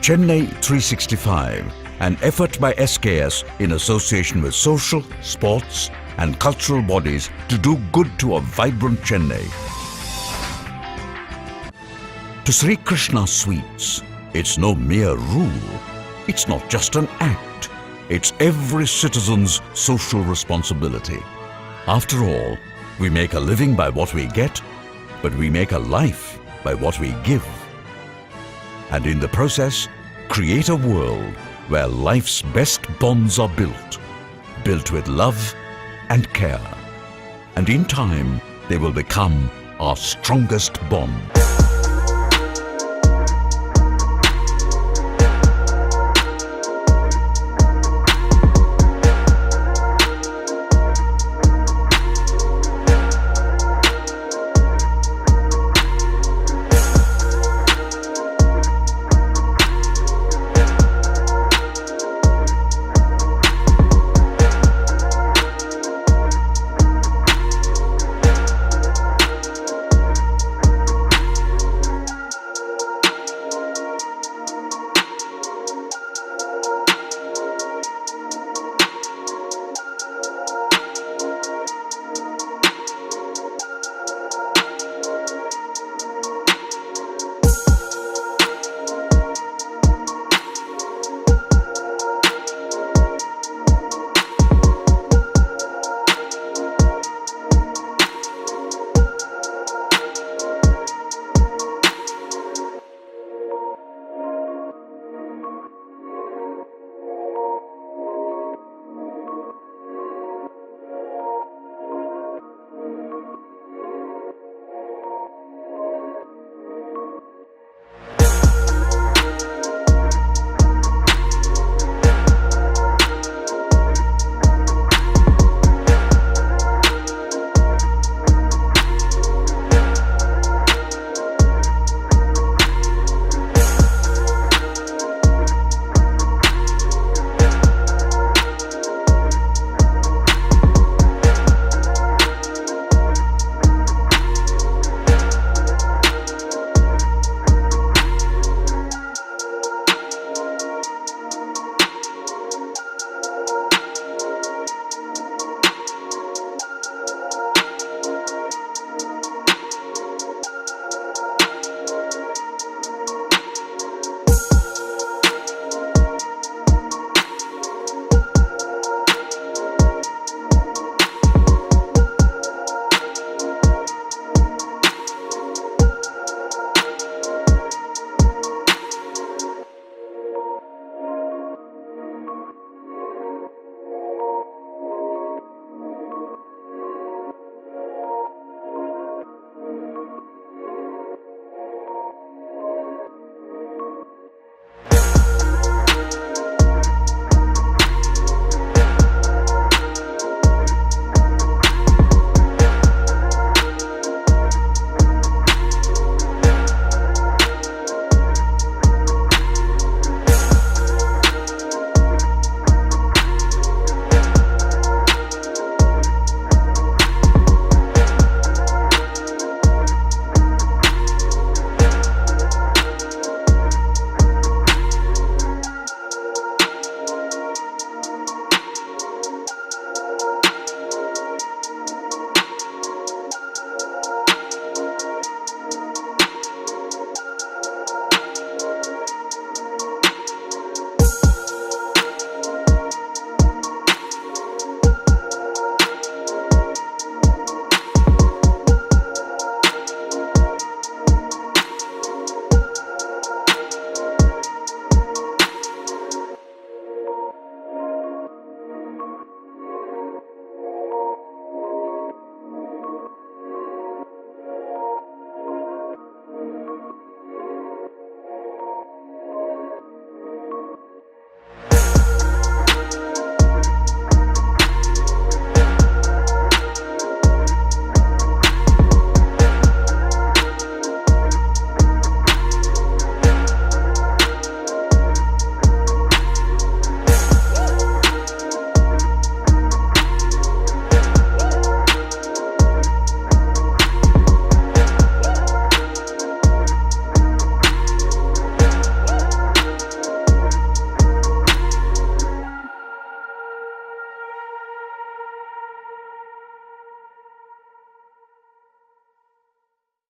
Chennai 365, an effort by SKS in association with social, sports and cultural bodies to do good to a vibrant Chennai. To Sri Krishna Sweets, it's no mere rule. It's not just an act. It's every citizen's social responsibility. After all, we make a living by what we get, but we make a life by what we give. And in the process, create a world where life's best bonds are built with love and care. And in time, they will become our strongest bond.